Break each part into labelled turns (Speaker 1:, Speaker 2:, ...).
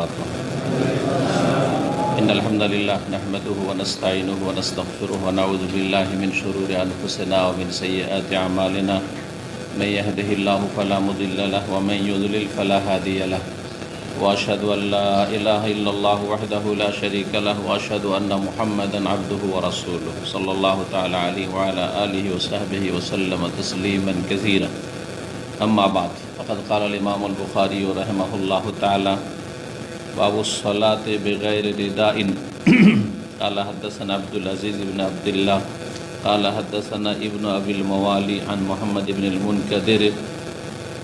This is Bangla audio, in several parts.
Speaker 1: وبركاته إن الحمد لله نحمده ونستعينه ونستغفره ونعوذ بالله من شرور أنفسنا ومن سيئات أعمالنا من يهده الله فلا مضل له ومن يضلل فلا هادي له وأشهد أن لا إله إلا الله وحده لا شريك له وأشهد أن محمدا عبده ورسوله صلى الله تعالى عليه وعلى آله وصحبه وسلم تسليما كثيرا أما بعد فقد قال الإمام البخاري رحمه الله تعالى باب الصلاة بغير رداء قال حدثنا عبد العزيز بن عبد الله قال حدثنا ابن أبي الموالي عن محمد بن المنكدر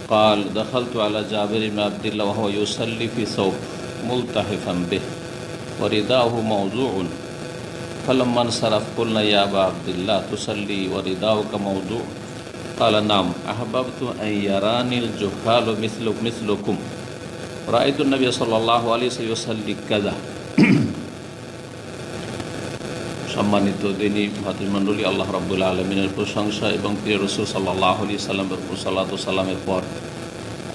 Speaker 1: قال دخلت على جابر بن عبد الله وهو يصلي في ثوب ملتحفا به ورداءه موضوع فلما انصرف قلنا يا أبا عبد الله تصلي ورداؤك موضوع قال نعم أحببت أن يراني الجهال مثلكم رأيت النبي صلى الله عليه وسلم يصلي كذا সম্মানিত দিনী ভাতৃমণ্ডলী, আল্লাহ রাব্বুল আলামিনের প্রশংসা এবং প্রিয় রাসূল সাল্লাল্লাহু আলাইহি সাল্লামের উপর সালাত ও সালামের পর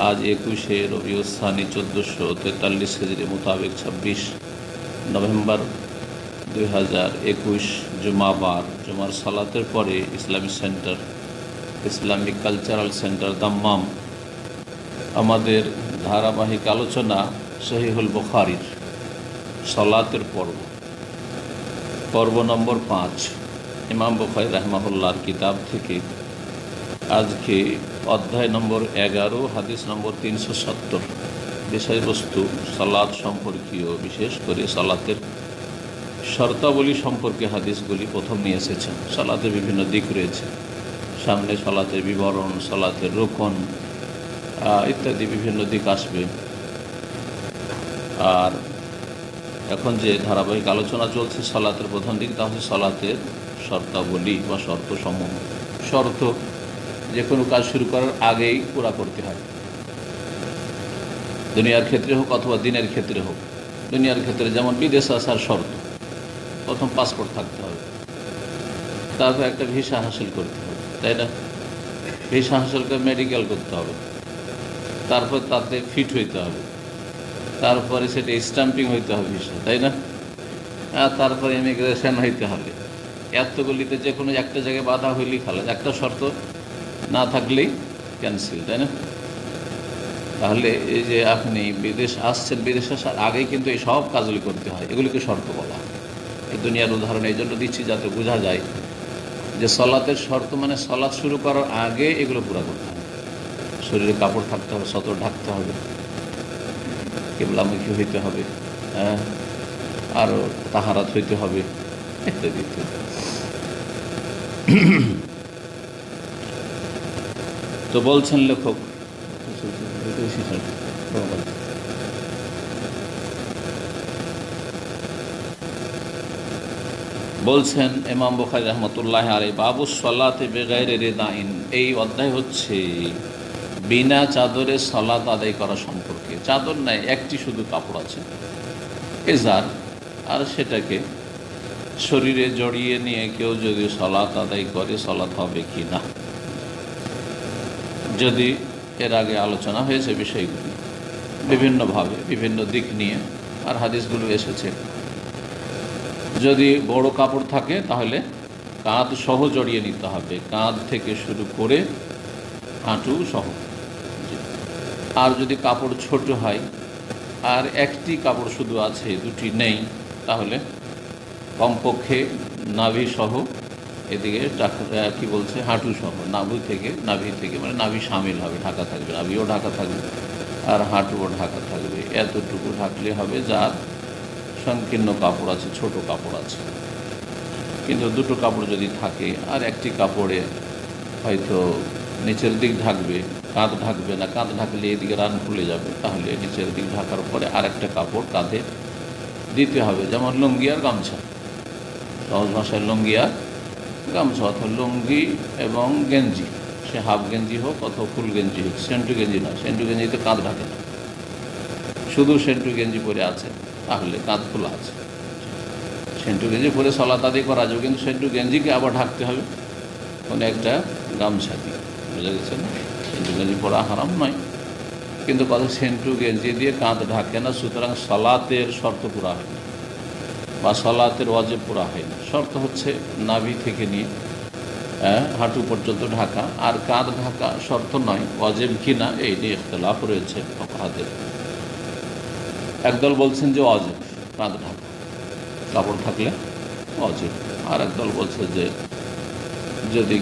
Speaker 1: আজ 21শে রবিউল সানি 1443 হিজরি মোতাবেক 26 নভেম্বর 2021 জুমাবার জুমার সালাতের পরে ইসলামিক কালচারাল সেন্টার দাম্মাম আমাদের ধারাবাহিক আলোচনা সহিহুল বুখারীর সালাতের পর্ব নম্বর 5 ইমাম বুখারী রাহিমাহুল্লাহর কিতাব থেকে আজকে অধ্যায় নম্বর 11 হাদিস নম্বর 370 বিষয়বস্তু সালাত সম্পর্কীয়, বিশেষ করে সালাতের শর্তাবলী সম্পর্কে হাদিসগুলি প্রথম নিয়ে এসেছেন। সালাতের বিভিন্ন দিক রয়েছে, সামনে সালাতের বিবরণ, সালাতের রুকন ইত্যাদি বিভিন্ন দিক আসবে। আর এখন যে ধারাবাহিক আলোচনা চলছে সালাতের প্রথম দিক, তা হচ্ছে সালাতের শর্তাবলী বা শর্তসমূহ। শর্ত যে কোনো কাজ শুরু করার আগেই পুরা করতে হয়, দুনিয়ার ক্ষেত্রে হোক অথবা দিনের ক্ষেত্রে হোক। দুনিয়ার ক্ষেত্রে যেমন বিদেশ আসার শর্ত, প্রথম পাসপোর্ট থাকতে হবে, তারপর একটা ভিসা হাসিল করতে হবে, তাই না? ভিসা হাসিল করে মেডিকেল করতে হবে, তারপর তাতে ফিট হইতে হবে, তারপরে সেটা স্ট্যাম্পিং হইতে হবে ভিসা, তাই না? তারপরে ইমিগ্রেশন হইতে হবে। এতগুলিতে যে কোনো একটা জায়গায় বাধা হইলেই খালাস, একটা শর্ত না থাকলেই ক্যান্সেল, তাই না? তাহলে এই যে আপনি বিদেশ আসছেন, বিদেশ আসার আগেই কিন্তু এই সব কাজগুলি করতে হয়, এগুলিকে শর্ত বলা হয়। এই দুনিয়ার উদাহরণ এই জন্য দিচ্ছি যাতে বোঝা যায় যে সলাতের শর্ত মানে সলাৎ শুরু করার আগে এগুলো পুরা করতে হবে। শরীরে কাপড় থাকতে হবে, সতর ঢাকতে হবে, কিবলামুখী হইতে হবে, আরও তাহারাত হইতে হবে ইত্যাদি ইত্যাদি। তো বলছেন লেখক, বলছেন ইমাম বুখারী রাহমাতুল্লাহি আলাইহি বাবুস সালাতি বিগাইরি রিদাইন, এই অধ্যায় হচ্ছে বিনা চাদরে সালাত আদায় করা সম্পর্কে। চাদর নাই, একটি শুধু কাপড় আছে, এজার, আর সেটাকে শরীরে জড়িয়ে নিয়ে কেউ যদি সালাত আদায় করে সালাত হবে কি না। যদি এর আগে আলোচনা হয়েছে বিষয়গুলি বিভিন্নভাবে বিভিন্ন দিক নিয়ে, আর হাদিসগুলো এসেছে। যদি বড় কাপড় থাকে তাহলে কাঁধ সহ জড়িয়ে নিতে হবে, কাঁধ থেকে শুরু করে হাঁটু সহ। আর যদি কাপড় ছোট হয় আর একটি কাপড় শুধু আছে, দুটি নেই, তাহলে কমপক্ষে নাভি সহ, এদিকে কি বলছে, হাঁটু সহ, নাভি থেকে মানে নাভি সামিল হবে, ঢাকা থাকবে, নাভিও ঢাকা থাকবে আর হাঁটুও ঢাকা থাকবে। এতটুকু ঢাকলে হবে যার সংকীর্ণ কাপড় আছে, ছোট কাপড় আছে। কিন্তু দুটো কাপড় যদি থাকে আর একটি কাপড়ে হয়তো নিচের দিক ঢাকবে, কাঁধ ঢাকবে না, কাঁধ ঢাকলে এদিকে রান খুলে যাবে, তাহলে নিচের দিক ঢাকার পরে আর একটা কাপড় কাঁধে দিতে হবে, যেমন লুঙ্গি আর গামছা। সহজ ভাষায় লুঙ্গি আর গামছা, অথবা লুঙ্গি এবং গেঞ্জি, সে হাফ গেঞ্জি হোক অথবা ফুল গেঞ্জি হোক। সেন্টু গেঞ্জি না, সেন্টু গেঞ্জিতে কাঁধ ঢাকে না, শুধু সেন্টু গেঞ্জি পরে আছে, তাহলে কাঁধ খোলা আছে। সেন্টু গেঞ্জি পরে সালাত আদায় করা যাবে, কিন্তু সেন্টু গেঞ্জিকে আবার ঢাকতে হবে কোনো একটা গামছা দিয়ে, বুঝা গেছে না? সেন্টু গেঞ্জি পরা হারাম নয়, কিন্তু কথা সেন্টু গেঞ্জি দিয়ে কাঁধ ঢাকে না, সুতরাং সলাতের শর্ত পুরা হয় না বা সলাতের ওয়াজিব পুরা হয় না। শর্ত হচ্ছে নাভি থেকে নিয়ে হাঁটু পর্যন্ত ঢাকা, আর কাঁধ ঢাকা শর্ত নয়। ওয়াজিব কিনা এই নিয়ে ইখতিলাফ রয়েছে ফুকাহাদের। একদল বলছেন যে ওয়াজিব কাঁধ ঢাকা, কাপড় থাকলে ওয়াজিব। আর একদল বলছে যে যদি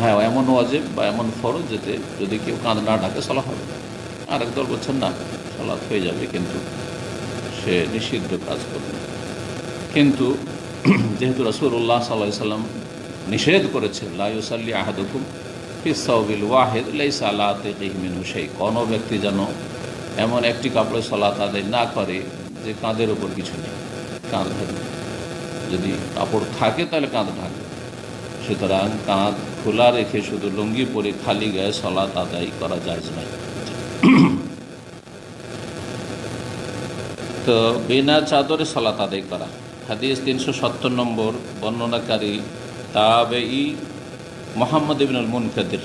Speaker 1: হ্যাঁ এমন ওয়াজিব বা এমন ফরজ যেতে যদি কেউ কাঁধ না ঢাকে সালাত হবে না। আর একদল বলছেন না, সালাত হয়ে যাবে কিন্তু সে নিষিদ্ধ কাজ করবে। কিন্তু যেহেতু রাসূলুল্লাহ সাল্লাল্লাহু আলাইহি ওয়াসাল্লাম নিষেধ করেছেন, লা ইউসাল্লি আহাদুকুম ফিস সাওবিল ওয়াহিদ লাইসা আলা আতিকিহি মিনহু শাই, কোনো ব্যক্তি যেন এমন একটি কাপড়ে সালাত আদায় না করে যে কাঁধের ওপর কিছু নেই, কাঁধ ঢাকবে। যদি কাপড় থাকে তাহলে কাঁধ ঢাকবে। সুতরাং কাঁধ খোলা রেখে শুধু লুঙ্গি পরে খালি গায়ে সালাত আদায় করা জায়েজ নয়। তো বিনা চাদরে সালাত আদায় করা। হাদিস 370 নম্বর, বর্ণনাকারী তাবেঈ মুহাম্মদ ইবনুল মুনকাদির,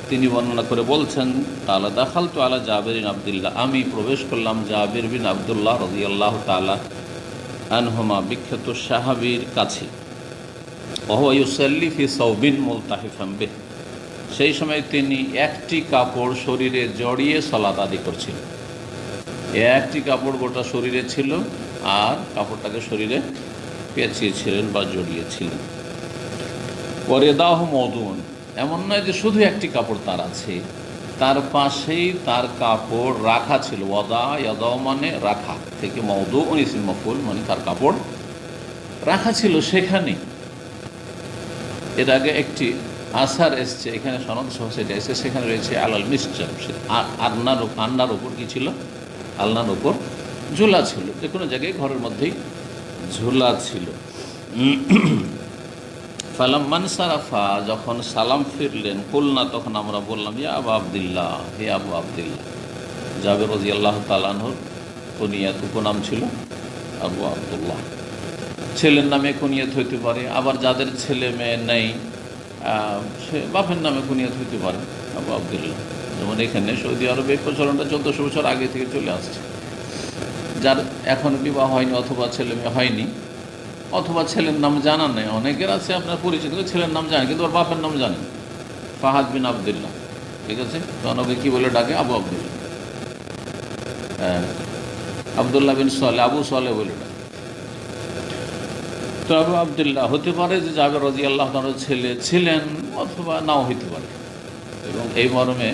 Speaker 1: তিনি বর্ণনা করে বলছেন, তাআলা দাখালতু আলা জাবির বিন আব্দুল্লাহ, আমি প্রবেশ করলাম জাবির বিন আব্দুল্লাহ রাদিয়াল্লাহু তাআলা আনহুমা, বিখ্যাত সাহাবীর কাছে। ওয়া ইউসাল্লি ফি সাওবিন মুলতাহিফান বিহ, সেই সময় তিনি একটি কাপড় শরীরে জড়িয়ে সালাত আদায় করছিলেন। একটি কাপড় গোটা শরীরে ছিল আর কাপড়টাকে শরীরে পেঁচিয়েছিলেন বা জড়িয়েছিলেন। পরে দাহ মওদুন, এমন নয় যে শুধু একটি কাপড় তার আছে, তার পাশেই তার কাপড় রাখা ছিল। ওয়াদা ইয়াদাও মানে রাখা, থেকে মওদুন ইসম মাফউল মানে তার কাপড় রাখা ছিল সেখানে। এর আগে একটি আসার এসছে, এখানে সনদ সহ সেটা এসে, সেখানে রয়েছে আলাল মিসজাম, আন্নার ওপর কি ছিল, আলনার ওপর ঝোলা ছিল। যে কোনো জায়গায় ঘরের মধ্যেই ঝোলা ছিল। ফালাম্মান সারাফা, যখন সালাম ফিরলেন, কুলনা, তখন আমরা বললাম, ইয়া আবু আবদুল্লাহ, হে আবু আবদুল্লাহ। জাবের রাদিয়াল্লাহু তাআলা আনহুর কুনিয়াত, উপনাম ছিল আবু আবদুল্লাহ। ছেলের নামে কুনিয়াত হইতে পারে, আবার যাদের ছেলে মেয়ে নেই সে বাপের নামে কুনিয়াত হইতে পারে আবু আবদুল্লাহ। যেমন এখানে সৌদি আরবে এই প্রচলনটা 1400 বছর আগে থেকে চলে আসছে। যার এখন বিবাহ হয়নি অথবা ছেলে মেয়ে হয়নি অথবা ছেলের নাম জানা নেই, অনেকের আছে আপনার পরিচিত, ছেলের নাম জানেন কিন্তু ওর বাপের নাম জানেন, ফাহাদ বিন আবদুল্লাহ, ঠিক আছে, তখন ওকে কী বলে ডাকে, আবু আবদুল্লাহ। হ্যাঁ, আবদুল্লাহ বিন সালেহ, আবু সালেহ বলে ডাকে। তো আবু আবদুল্লাহ হতে পারে যে জাবের রাদিয়াল্লাহু তাআলার ছেলে ছিলেন অথবা নাও হইতে পারে। এবং এই মর্মে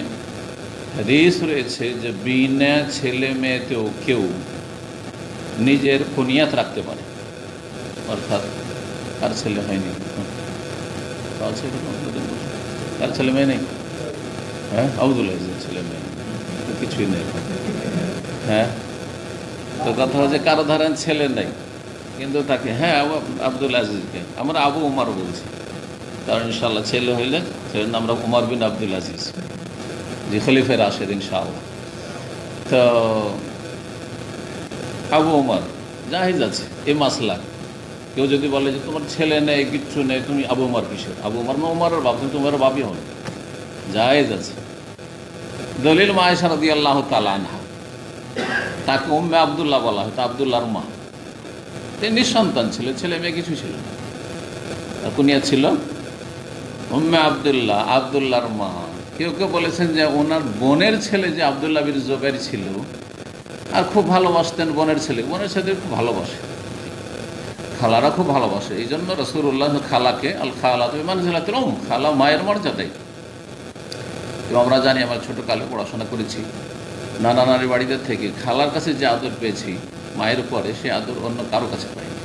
Speaker 1: হাদিস রয়েছে যে বিনা ছেলে মেয়েতেও কেউ নিজের কুনিয়াত রাখতে পারে, অর্থাৎ তার ছেলে হয়নি, তার ছেলে মেয়ে নেই, হ্যাঁ আব্দুল আজিজ ছেলে মেয়ে কিছুই নেই, হ্যাঁ। তো কথা হচ্ছে কারো ধরেন ছেলে নেই কিন্তু তাকে, হ্যাঁ আব্দুল আজিজকে আমরা আবু উমার বলছি, কারণ ইনশাআল্লাহ ছেলে হইলে ছেলের নাম আমরা উমর বিন আব্দুল আজিজ, যে খলিফা রাশেদ ইনশাআল্লাহ। তো আবু উমর জাহিজ আছে এই মাসলা। কেউ যদি বলে যে তোমার ছেলে নেই কিচ্ছু নেই, তুমি আবু উমর কিসের, আবু উমর না উমরের বাপ, তুমি তোমার বাপই হল, জায়েজ আছে। দলিল মা আয়েশা রাদিয়াল্লাহু তাআলা আনহা, তাকে উম্মে আব্দুল্লাহ বলা হতো, আব্দুল্লাহর মা। তিনি নিঃসন্তান ছিলেন, ছেলে মেয়ে কিছু ছিল না, কুনিয়া ছিল উম্মে আব্দুল্লাহ, আব্দুল্লাহর মা। কেউ কেউ বলেছেন যে ওনার বোনের ছেলে যে আব্দুল্লাহ বিন জুবাইর ছিল আর খুব ভালোবাসতেন বোনের ছেলে, বোনের ছেলে খুব ভালোবাসে, খালারা খুব ভালোবাসে, এই জন্য রাসূলুল্লাহ খালাকে আল খালাতু বিমানজিলাতিল উম, খালা মায়ের মর্যাদায়। এবং আমরা জানি, আমরা ছোটোকালে পড়াশোনা করেছি, নানা নারী বাড়িতে থেকে খালার কাছে যে আদর পেয়েছি মায়ের পরে, সে আদর অন্য কারো কাছে পাইনি।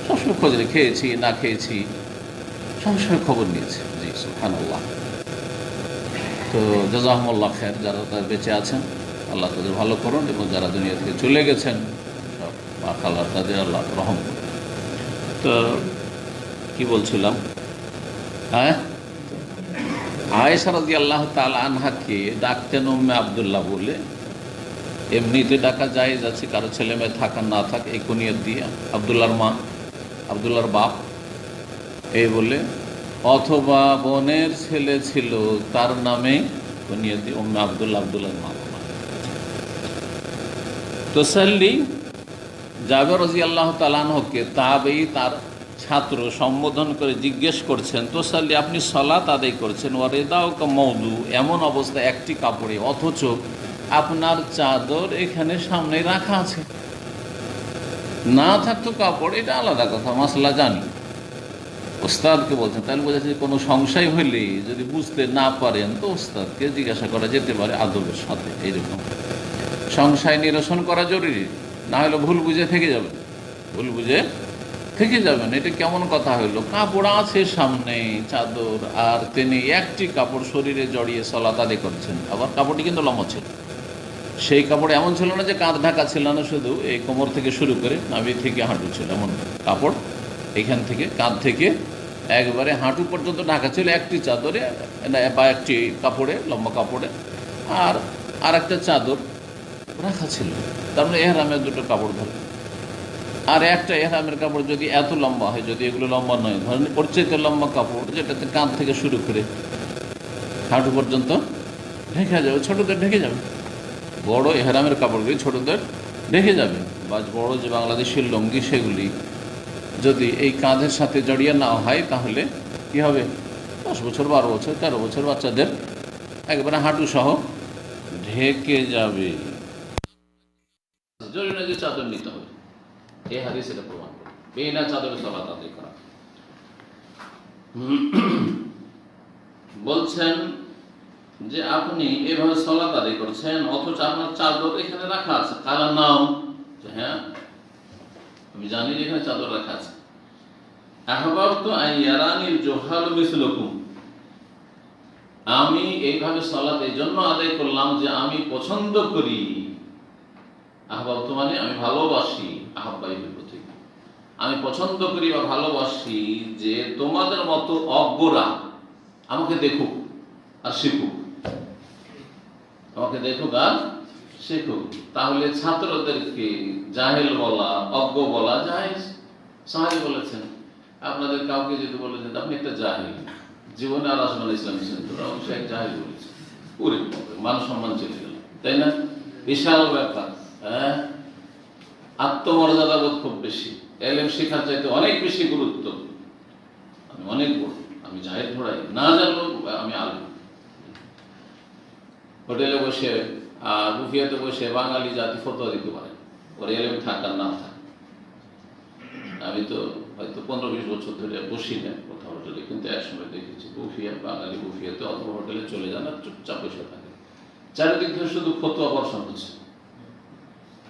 Speaker 1: সবসময় খোঁজ নিয়ে খেয়েছি না খেয়েছি সবসময় খবর নিয়েছি। জি সুবহানাল্লাহ। তো জাযাকুমুল্লাহ খায়র, যারা তারা বেঁচে আছেন আল্লাহ তাদের ভালো করুন, এবং যারা দুনিয়া থেকে চলে গেছেন মা খালা তাদের আল্লাহ রহম করুন। তো কি বলছিলাম, হ্যাঁ, আয়েশা রাদিয়াল্লাহু তাআলা আনহাকে ডাকতেন উম্মে আব্দুল্লাহ বলে। এমনিতে ডাকা জায়েজ আছে, কারো ছেলে মেয়ে থাকা না থাকে এই কুনিয়ত দিয়ে, আব্দুল্লাহর মা, আব্দুল্লাহর বাপ এই বলে, অথবা বোনের ছেলে ছিল তার নামে কুনিয়ত দিয়ে উম্মে আব্দুল্লাহ, আব্দুল্লাহর মা বলা। তোসাল্লি জাবের রাদিয়াল্লাহু তাআলা আনহুকে তাবেঈ তার ছাত্র সম্বোধন করে জিজ্ঞেস করছেন, তোসাল্লি আপনি সালাত আদায় করছেন, ওয়ারিদাউকা মওদু এমন অবস্থা একটি কাপড়ে, অথচ আপনার চাদর এখানে সামনে রাখা আছে। না থাকতো কাপড় এটা আলাদা কথা, মাসলা জানি। ওস্তাদকে বলছেন, তাহলে বোঝা যাচ্ছে কোনো সংশয় হইলে যদি বুঝতে না পারেন তো ওস্তাদকে জিজ্ঞাসা করা যেতে পারে আদবের সাথে। এইরকম সংশয় নিরসন করা জরুরি, না হলে ভুল বুঝে থেকে যাবেন, ভুল বুঝে থেকে যাবেন। এটা কেমন কথা হইলো? কাপড় আছে সামনে চাদর, আর তিনি একটি কাপড় শরীরে জড়িয়ে সালাত আদায় করছেন। আবার কাপড়টি কিন্তু লম্বা ছিল, সেই কাপড় এমন ছিল না যে কাঁধ ঢাকা ছিল না, শুধু এই কোমর থেকে শুরু করে নাভি থেকে হাঁটু ছিল, এমন কাপড় এখান থেকে কাঁধ থেকে একবারে হাঁটু পর্যন্ত ঢাকা ছিল একটি চাদরে বা একটি কাপড়ে, লম্বা কাপড়ে, আর একটা চাদর রাখা ছিল। তার মানে এহরামের দুটো কাপড় ধরে, আর একটা এহরামের কাপড় যদি এত লম্বা হয়, যদি এগুলো লম্বা নয়, ধরেন ওর চাইতে লম্বা কাপড় যেটাতে কাঁধ থেকে শুরু করে হাঁটু পর্যন্ত ঢেকে যাবে, ছোটদের ঢেকে যাবে। বড় এহরামের কাপড়গুলি ছোটদের ঢেকে যাবে, বা বড় যে বাংলাদেশের লুঙ্গি সেগুলি যদি এই কাঁধের সাথে জড়িয়ে না হয় তাহলে কি হবে? 10 বছর 12 বছর 13 বছর বাচ্চাদের একবারে হাঁটু সহ ঢেকে যাবে। জরুরি না যে চাদর নিতে হবে, এই হাদিস এটা প্রমাণ করে। বিনা চাদরে সালাত আদায় করা। বলছেন যে আপনি এভাবে সালাত আদায় করছেন, অথচ আপনার চাদর এখানে রাখা আছে। কালার নাম, হ্যাঁ আমি জানি যে এখানে চাদর রাখা আছে। আহবাবতু আন ইয়ারানিল জুহালু মিসলুকুম, আমি এইভাবে সালাত এই জন্য আদায় করলাম যে আমি পছন্দ করি। আহবাবতু মানে আমি ভালোবাসি, আহ্বাই প্রতীক, আমি পছন্দ করি বা ভালোবাসি যে তোমাদের মতো অজ্ঞরা আমাকে দেখুক আর শিখুক, আমাকে দেখুক আর শিখুক। তাহলে ছাত্রদেরকে জাহেল বলা, অজ্ঞ বলা জায়েজ। সাহাবী বলেছেন, আপনাদের কাউকে যদি বলেছেন আপনি একটা জাহিল, জীবনে আর আসমান ইসলাম এক জাহিল বলেছে, পুরো মান সম্মান চলে গেল, তাই না? বিশাল ব্যাপার। হ্যাঁ, আত্মমর্যাদা বোধ খুব বেশি, এলেম শেখার চাইতে অনেক বেশি গুরুত্ব। আমি অনেক বড়, আমি জাহিল পড়াই, না জানলো আমি আলম। হোটেলে বসে আর বুফিয়াতে বসে বাঙালি জাতি ফতোয়া দিতে পারে, ওর এলেম থাকার না থাক। আমি তো হয়তো 15-20 বছর ধরে বসি না কোথাও হোটেলে, কিন্তু একসময় দেখেছি বুফিয়া, বাঙালি বুফিয়াতে অথবা হোটেলে চলে যান আর চুপচাপ বসে থাকে, চারিদিক থেকে শুধু ফতোয়া বর্ষণ হচ্ছে,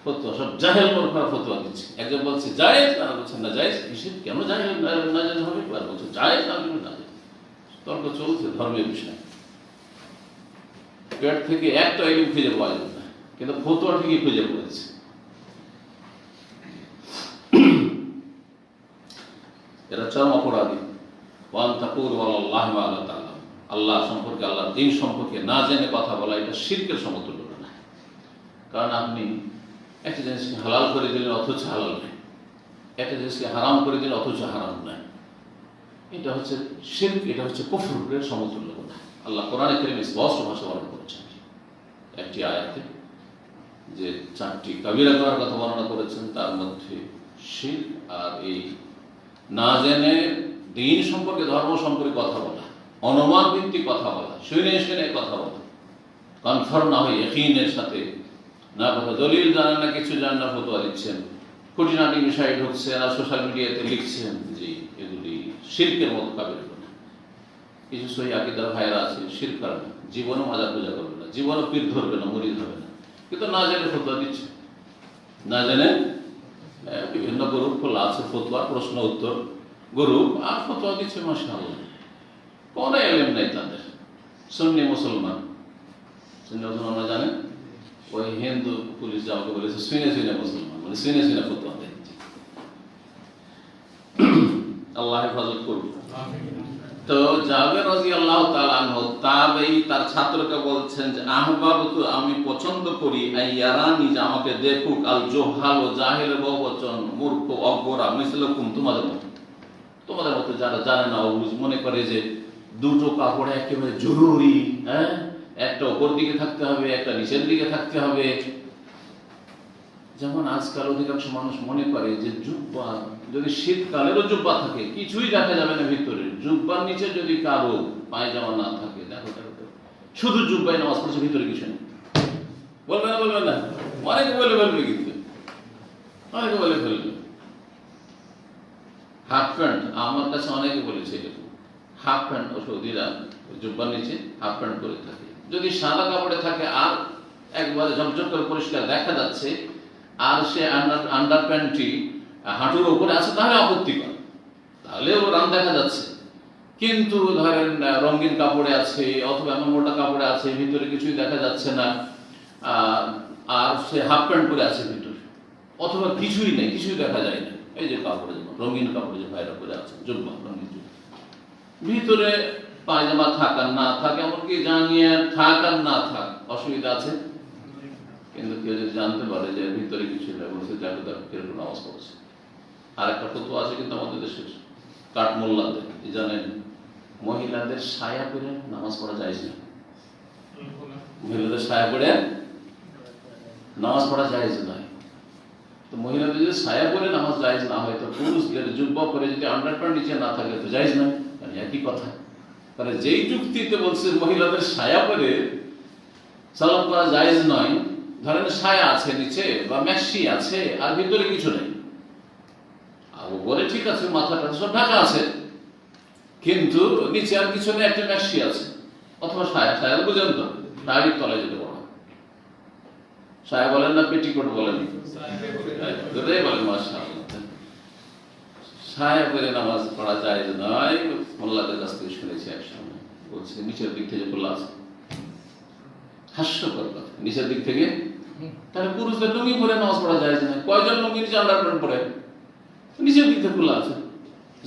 Speaker 1: ফতোয়া, সব জাহেল মূর্খরা ফতোয়া দিচ্ছে। একজন বলছে জায়েজ, তারা বলছেন না জায়েজ। কিসের কেন জাহেল না জায়েজ হবে? আর বলছে জায়েজ, না জায়েজ। তর্ক চলছে ধর্মের বিষয়, পেট থেকে একটা ইলম খুঁজে পাওয়া যাবে না, কিন্তু ফতোয়া ঠিকই খুঁজে পড়েছে। এরা চরম অপরাধী। ওয়ান তাকুলু আলাল্লাহি মা লা তা'লামুন, আল্লাহ সম্পর্কে, আল্লাহর দ্বীন সম্পর্কে না জেনে কথা বলা, এটা শিরকের সমতুল্য না। কারণ আপনি একটা জিনিসকে হালাল করে দিলেন অথচ হালাল নয়, একটা জিনিসকে হারাম করে দিলেন অথচ হারাম নয়, এটা হচ্ছে শিরক, এটা হচ্ছে কুফরের সমতুল্য না। আল্লাহ কোরআনে কারীমে স্পষ্ট ভাষা বর্ণনা করেছেন একটি আয়াতে, যে 4টি কাবিরা করার কথা বর্ণনা করেছেন, তার মধ্যে শিরক আর এই না জেনে দ্বীন সম্পর্কে, ধর্ম সম্পর্কে কথা বলা, অনুমান ভিত্তিক কথা বলা, শুনে শুনে কথা বলা, কনফার্ম না হয়ে ইয়াকিনের সাথে না কথা, দলিল জানেন না, কিছু জানেন না, ফতোয়া দিচ্ছেন, খুঁটিনাটি বিষয়ে ঢুকছেন আর সোশ্যাল মিডিয়াতে লিখছেন, যে এগুলি শিরকের মতো কাবিরা গুনাহ। কিছু সহি আকীদার ভাইরা আছে, শিরক করে না, জীবনও মাজার পূজা করবে না, জীবনও পীর ধরবে না, মুরিদ হবে না, কিন্তু না জেনে ফতোয়া দিচ্ছে, না জেনে বিভিন্ন গ্রুপ খোলা আছে, ফতোয়া প্রশ্ন উত্তর গ্রুপ, আর ফতোয়া দিচ্ছে। মাশাআল্লাহ, কোনো এলেম নাই তাদের। সুন্নি মুসলমান, সুন্নি মুসলমান জানেন, ওই হিন্দু পুলিশ যাওয়াকে বলেছে শুনে শুনে মুসলমান, মানে শুনে শুনে ফতোয়া দেয়। আল্লাহ হেফাজত করুন। তো জাবের রাদিয়াল্লাহু তাআলা আনহু তাবেঈ তার ছাত্রকে বলছেন যে আহবাবতু, আমি পছন্দ করি, আইয়ারানি, যে আমাকে দেখুক, আল জুহাল, জাহেলের বহুবচন, মূর্খ অজ্ঞরা, মিসলুকুম, তোমাদের মতো, তোমাদের মতো যারা জানে না, অবুঝ, মনে করে যে দুটো কাপড় একেবারে জরুরি, হ্যাঁ, একটা উপর দিকে থাকতে হবে, একটা নিচের দিকে থাকতে হবে, যেমন আজকাল অধিকাংশ মানুষ মনে করে যে জুব্বা, যদি শীতকালেরও জুব্বা থাকে কিছুই দেখা যাবে না ভিতরে, জুব্বার নিচে যদি কারো পায়জামা না থাকে, দেখো শুধু জুব্বাই নামাজ পড়ছে, ভিতরে কিছু নেই, বলবে না? বলবে না? অনেকে বলে ফেলবে, কিন্তু অনেকে বলে ফেলবে। হাফ প্যান্ট, আমার কাছে অনেকে বলেছে এরকম, হাফ প্যান্ট ও সৌদিরা জুব্বার নিচে হাফ প্যান্ট করে থাকে, যদি সাদা কাপড়ে থাকে আর একবারে ঝকঝক করে পরিষ্কার দেখা যাচ্ছে, আর সে আন্ডার প্যান্টটি হাঁটুর উপরে আছে, তাহলে আপত্তিকর, তাহলে ও রান দেখা যাচ্ছে। কিন্তু ধরেন রঙিন কাপড়ে আছে অথবা এমন মোটা কাপড়ে আছে, ভিতরে কিছুই দেখা যাচ্ছে না, আর সে হাফ প্যান্ট পরে আছে ভিতরে, অথবা কিছুই নেই, কিছুই দেখা যায় না, এই যে কাপড়ে, যেমন রঙিন কাপড়ে যে ভাইরা পরে আছে জুব্বা, রঙিন জুব্বা, ভিতরে পায়জামা থাক আর না থাক, এমনকি জাঙ্গিয়া থাক আর না থাক, অসুবিধা আছে? কিন্তু কেউ যদি জানতে পারে যে ভিতরে কিছু নেই, বলছে দেখো কিরকম নামাজ পড়ছে। আর একটা ফতোয়া আছে কিন্তু আমাদের দেশের কাঠমোল্লাদের, জানেন, মহিলাদের সায়া পরে নামাজ পড়া যায় না, মহিলাদের সায়া পরে নামাজ পড়া জায়েজ নয়। তো মহিলাদের যদি সায়া পরে নামাজ জায়েজ না হয়, তো পুরুষদের জুব্বা পরে যদি আন্ডারপ্যান্ট নিচে না থাকে তো জায়েজ নয়, একই কথা। তাহলে যেই যুক্তিতে বলছে মহিলাদের সায়া পরে সালাত করা জায়েজ নয়, ধরেন সায়া আছে নিচে বা ম্যাক্সি আছে আর ভিতরে কিছু নেই, আর উপরে ঠিক আছে, মাথাটা সব ঢাকা আছে, কিন্তু নিচে আর কিছু নেই, একটা ম্যাক্সি আছে অথবা সায়া, সায়া বুঝেন তো, ডাইরেক্ট তলায় যেতে পারো, সায়া বলেন না পেটিকোট বলেন? বলেন। মাশাআল্লাহ, সায়া পরে নামাজ পড়া জায়েজ নয়, মোল্লাদের কাছ থেকে শুনেছি একসময়, বলছে নিচের দিক থেকে খোলা আছে, হাস্যকর কথা, নিচের দিক থেকে। তাহলে পুরুষদের লুঙ্গি পরে নামাজ পড়া জায়েজ নয়, কয়জন লুঙ্গি নিচে আন্ডারপ্যান্ট পরে? নিচের দিক থেকে খোলা আছে,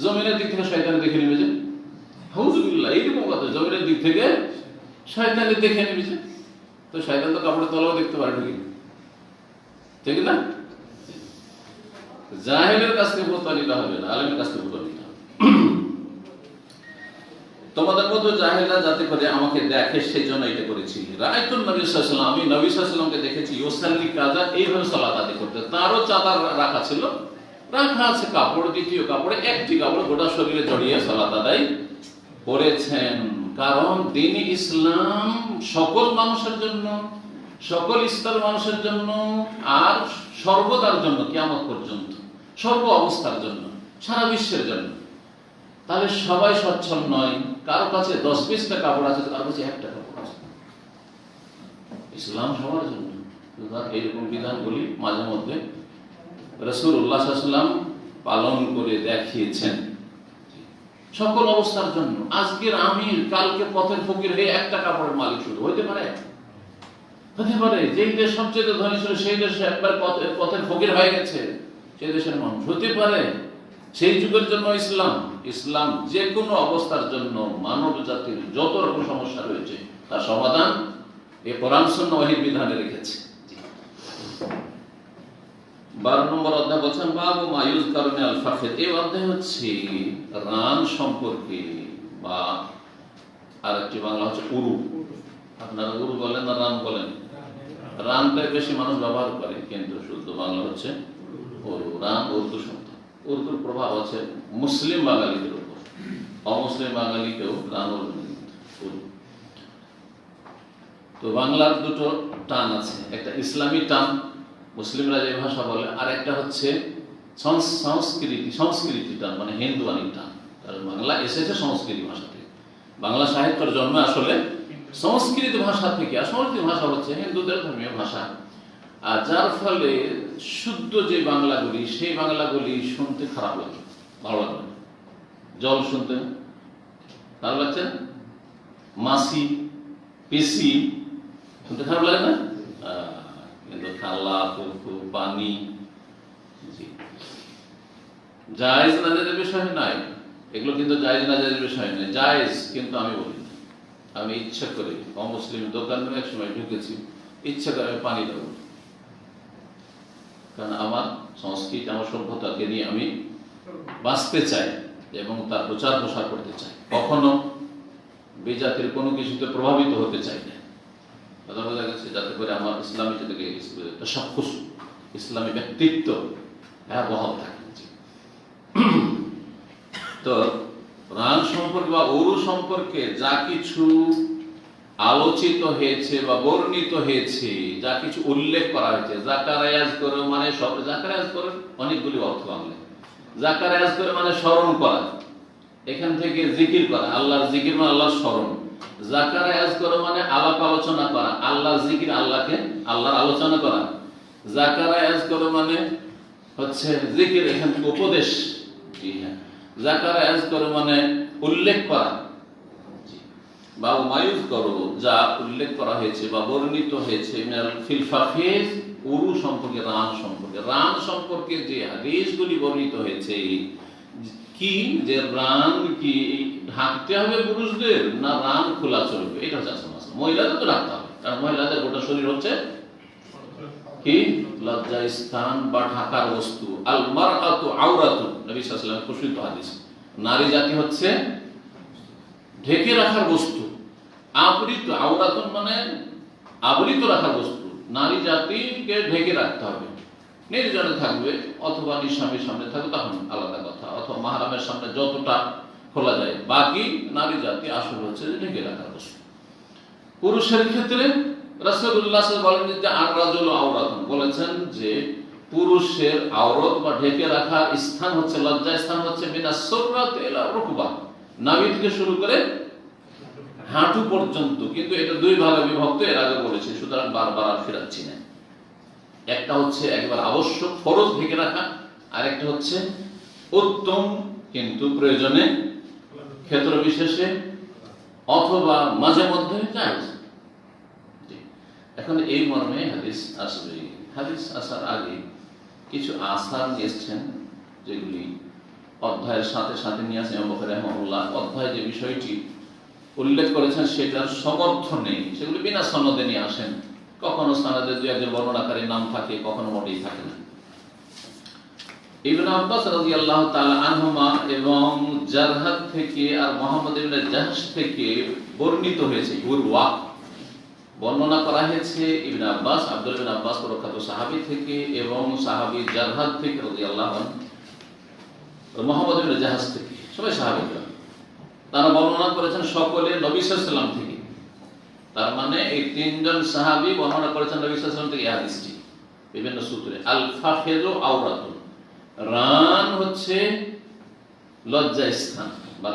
Speaker 1: জমিনের দিক থেকে শয়তানে দেখে নেবে যে, হাউজুবিল্লাহ, এইরকম কথা, জমিনের দিক থেকে শয়তানে দেখে নেবে যে, তো শয়তান তো কাপড়ের তলাও দেখতে পারে, ঠিক না? জাহেলের কাছ থেকে ফতোয়া নিতে হবে না, আলেমের কাছ থেকে ফতোয়া নিতে হবে। তোমাদের মধ্যে জাহেলরা যাতে করে আমাকে দেখে সেই জন্য এটা করেছি। রাআইতুন নবী সাল্লাল্লাহু আলাইহি ওয়াসাল্লাম, আমি নবী সাল্লাল্লাহু আলাইহি ওয়াসাল্লামকে দেখেছি, ইউসাল্লি কাযা, এইভাবে সালাত আদায় করতে, তারও চাদর রাখা ছিল, রাখা আছে কাপড়, দ্বিতীয় কাপড়ে একটি কাপড় গোটা শরীরে জড়িয়ে সালাত আদায় করেছেন। কারণ দ্বীন-ই ইসলাম সকল মানুষের জন্য, সকল স্তরের মানুষের জন্য, আর সর্বদার জন্য, কিয়ামত পর্যন্ত, সর্ব অবস্থার জন্য, সারা বিশ্বের জন্য। তাহলে সবাই সচ্ছল নয়, কারো কাছে 10-20টা কাপড় আছে, কারো কাছে একটা কাপড় আছে। ইসলাম সবার জন্য, এইরকম বিধানগুলি মাঝে মধ্যে রাসূলুল্লাহ সাল্লাল্লাহু আলাইহি ওয়াসাল্লাম পালন করে দেখিয়েছেন সকল অবস্থার জন্য। আজকের আমির কালকে পথের ফকির হয়ে একটা কাপড়ের মালিক শুরু হইতে পারে, হতে পারে। যেই দেশ সবচেয়ে ধনী ছিল সেই দেশে একবার পথের ফকির হয়ে গেছে, সেই দেশের মানুষ হতে পারে। সেই যুগের জন্য ইসলাম যে কোনো অবস্থার জন্য মানব জাতির যত রকম সমস্যা রয়েছে তার সমাধান এই কোরআন সুন্নাহ ওহীর বিধানে রেখেছে। 12 নম্বর অধ্যায় বলছেন বাবু মা ইউযকারু মিনাল ফাখির। এই অধ্যায় হচ্ছে রান সম্পর্কে, বা আরেকটি বাংলা হচ্ছে উরু। আপনারা উরু বলেন না রান বলেন? রানটাই বেশি মানুষ ব্যবহার করে, কিন্তু শুদ্ধ বাংলা হচ্ছে উরু। রান উর্দু শব্দ, উর্দুর প্রভাব আছে মুসলিম বাঙালিদের উপর, অমুসলিম বাঙালিকেও রান উর্দু। তো বাংলার দুটো টান আছে, একটা ইসলামী টান, মুসলিমরা যে ভাষা বলে, আর একটা হচ্ছে সংস্কৃতি টান, মানে হিন্দুয়ানি টান। কারণ বাংলা এসেছে সংস্কৃতি ভাষা থেকে, বাংলা সাহিত্যের জন্ম আসলে সংস্কৃত ভাষা থেকে, আর সংস্কৃত ভাষা হচ্ছে হিন্দুদের ধর্মীয় ভাষা। আর যার ফলে শুদ্ধ যে বাংলাগুলি, সেই বাংলাগুলি শুনতে খারাপ লাগে, ভালো লাগে না। জল শুনতে ভালো লাগছে, মাসি পিসি শুনতে খারাপ লাগে না, কিন্তু খালা পুকু পানি জায়েজ না জায়েজের বিষয় নাই, এগুলো কিন্তু জায়েজ না জায়েজের বিষয় নয়, জায়েজ। কিন্তু আমি বলি, আমি ইচ্ছা করে অমুসলিম দোকানে এক সময় ঢুকেছি, ইচ্ছা করে আমি পানি দেবো, কারণ আমার সংস্কৃতি, আমার সভ্যতাকে নিয়ে আমি বাঁচতে চাই এবং তার প্রচার প্রসার করতে চাই, কখনো বিজাতির কোনো কিছুতে প্রভাবিত হতে চাই না। কথা বোঝা গেছে? যাতে করে আমার ইসলামী যেটাকে তাশাখুস, ইসলামী ব্যক্তিত্ব বহাল থাকে। তো রান সম্পর্কে বা উরু সম্পর্কে যা কিছু আলোচিত হয়েছে বা বর্ণিত হয়েছে, যা কিছু উল্লেখ করা হয়েছে, জাকারায়াজ করে মানে সব, জাকারায়াজ করে অনেকগুলি অর্থ আনলে। জাকারায়াজ করে মানে স্মরণ করা, এখান থেকে জিকির করা, আল্লাহর জিকির মানে আল্লাহর স্মরণ। জাকারায়াজ করে মানে আলাপ আলোচনা করা, আল্লাহর জিকির, আল্লাহর আলোচনা করা। জাকারায়াজ করে মানে হচ্ছে জিকির, এখান থেকে উপদেশ। জি হ্যাঁ, জাকারায়াজ করে মানে উল্লেখ করা, বা মায়ুজ করো যা উল্লেখ করা হয়েছে বা বর্ণিত হয়েছে ফিল ফাফিজ, উরু সম্পর্কে, রান সম্পর্কে যে হাদিসগুলি বর্ণিত হয়েছে, কি যে রান কি ঢাকতে হবে পুরুষদের, না রান খোলা চলবে, এটা হচ্ছে আসল মাসলা। মহিলাদের তো ঢাকতে হবে, কারণ মহিলাদের গোটা শরীর হচ্ছে কি লজ্জা স্থান বা ঢাকার বস্তু। আল মারআতু আওরাতু, নবী সাল্লাল্লাহু আলাইহি ওয়াসাল্লামের প্রসিদ্ধ হাদিস, নারী জাতি হচ্ছে ঢেকে রাখার বস্তু। আবৃত, আওরাতুন মানে আবৃত রাখার বস্তু। নারী জাতিকে ঢেকে রাখতে হবে, নির্জনে থাকবে অথবা নিঃস্বামীর সামনে থাকবে তখন আলাদা কথা, অথবা মাহরামের সামনে যতটা খোলা যায়, বাকি নারী জাতি আসলে হচ্ছে ঢেকে রাখার বস্তু। পুরুষের ক্ষেত্রে রাসূলুল্লাহ সাল্লাল্লাহু আলাইহি ওয়াসাল্লাম বলেন যে আর রাজুল আওরাতুন, বলেছেন যে পুরুষের আওরত বা ঢেকে রাখার স্থান হচ্ছে, লজ্জা স্থান হচ্ছে মিনাস সুররাত ইলা রুকবা, নাভি থেকে শুরু করে হাঁটু পর্যন্ত। কিন্তু এটা দুই ভাগে বিভক্ত, এর আগে বলেছি, সুতরাং বারবার আর ফেরাচ্ছি না। একটা হচ্ছে একবার আবশ্যক ফরজ ঢেকে রাখা, আর একটা হচ্ছে উত্তম কিন্তু প্রয়োজনে, ক্ষেত্র বিশেষে, অথবা মাঝে মধ্যে জায়েজ। এখন এই মর্মে হাদিস আসবে। হাদিস আসার আগে কিছু আসার নিয়ে এসছেন, যেগুলি অধ্যায়ের সাথে সাথে নিয়ে আসেন ইমাম বুখারী রাহিমাহুল্লাহ। অধ্যায় যে বিষয়টি উল্লেখ করেছেন সেটার সমর্থনে, সেগুলি বিনা সনদে নিয়ে আসেন। কখনো সনদে দুই একজন বর্ণনাকারীর নাম থাকে, কখনো মোটেই থাকে না। ইবনে আব্বাস রাদিয়াল্লাহু তাআলা আনহুমা এবং জারহাদ থেকে আর মুহাম্মদ ইবনে জাহশ থেকে বর্ণিত হয়েছে, উরওয়া বর্ণনা করা হয়েছে ইবনে আব্বাস, আব্দুল্লাহ ইবনে আব্বাস প্রখ্যাত সাহাবী থেকে, এবং সাহাবী জারহাদ থেকে রাদিয়াল্লাহু আনহু, মুহাম্মদ ইবনে জাহশ থেকে, সবাই সাহাবীরা। তারা বর্ণনা করেছেন সকলে নবী সাল্লাল্লাহু আলাইহি ওয়াসাল্লাম থেকে। তার মানে এই তিনজন সাহাবী বর্ণনা করেছেন নবী সাল্লাল্লাহু আলাইহি ওয়াসাল্লাম থেকে এই হাদিসটি বিভিন্ন সূত্রে। আল ফাখিযু আওরাতুন, রান হচ্ছে লজ্জা স্থান, বা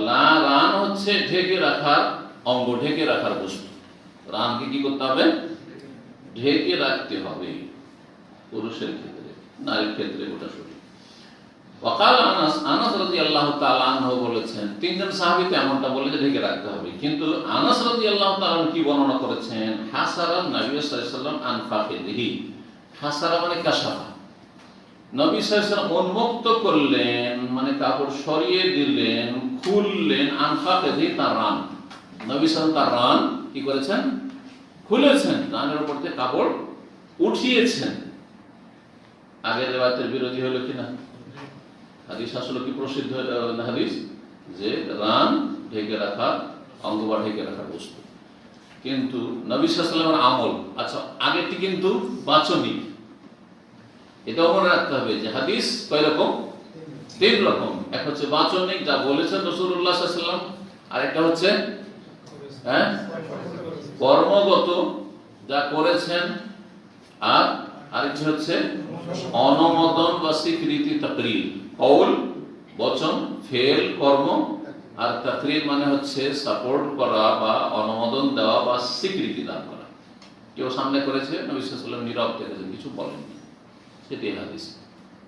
Speaker 1: রান হচ্ছে ঢেকে রাখার অঙ্গ, ঢেকে রাখার বস্তু। রানকে কি করতে হবে? ঢেকে রাখতে হবে, পুরুষের ক্ষেত্রে, নারীর ক্ষেত্রে গোটা শরীর। ওয়াকাল আনাস, আনাস রাদিয়াল্লাহু তাআলা আনহু বলেছেন, তিনজন সাহাবী তো এমনটা বলে যে ঢেকে রাখতে হবে, কিন্তু আনাস রাদিয়াল্লাহু তাআলা কি বর্ণনা করেছেন? হাসারান নবী সাল্লাল্লাহু আলাইহি ওয়াসাল্লাম আন ফাখিযিহি, হাসারা মানে কাশাফা, নবী সাল্লাল্লাহু আলাইহি ওয়াসাল্লাম উন্মুক্ত করলেন, মানে কাপড় সরিয়ে দিলেন, খুললেন, আন ফাখিযিহি, তার রান। নবী সাল্লাল্লাহু আলাইহি ওয়াসাল্লাম তার রান কি করেছেন? খুলেছেন, রানের উপর থেকে কাপড় উঠিয়েছেন। আগের রিওয়ায়াতের বিরোধী হলো কিনা? হাদিস আসলে কি প্রসিদ্ধ হাদিস যে রান ঢেকে রাখা অঙ্গ বা ঢেকে রাখার বস্তু, কিন্তু নবী সাল্লাল্লাহু আলাইহি ওয়াসাল্লামের আমল, আচ্ছা আগেরটি কিন্তু বাচনিক, এটাও মনে রাখতে হবে যে হাদিস কয় রকম? তিন রকম। এক হচ্ছে বাচনিক, যা বলেছেন রাসূলুল্লাহ সাল্লাল্লাহু আলাইহি ওয়াসাল্লাম, আর একটা হচ্ছে কর্মগত, যা করেছেন, আর আরেকটি হচ্ছে অনুমোদন বা স্বীকৃতি, তাকরীর, কওল বচন, ফেল কর্ম, আর তাকরীর মানে হচ্ছে সাপোর্ট করা বা অনুমোদন দেওয়া বা স্বীকৃতি দান করা। কেউ সামনে করেছে, নবী সাল্লাল্লাহু আলাইহি ওয়াসাল্লাম নীরব থেকেছেন, কিছু বলেননি, সেটাই হাদিস।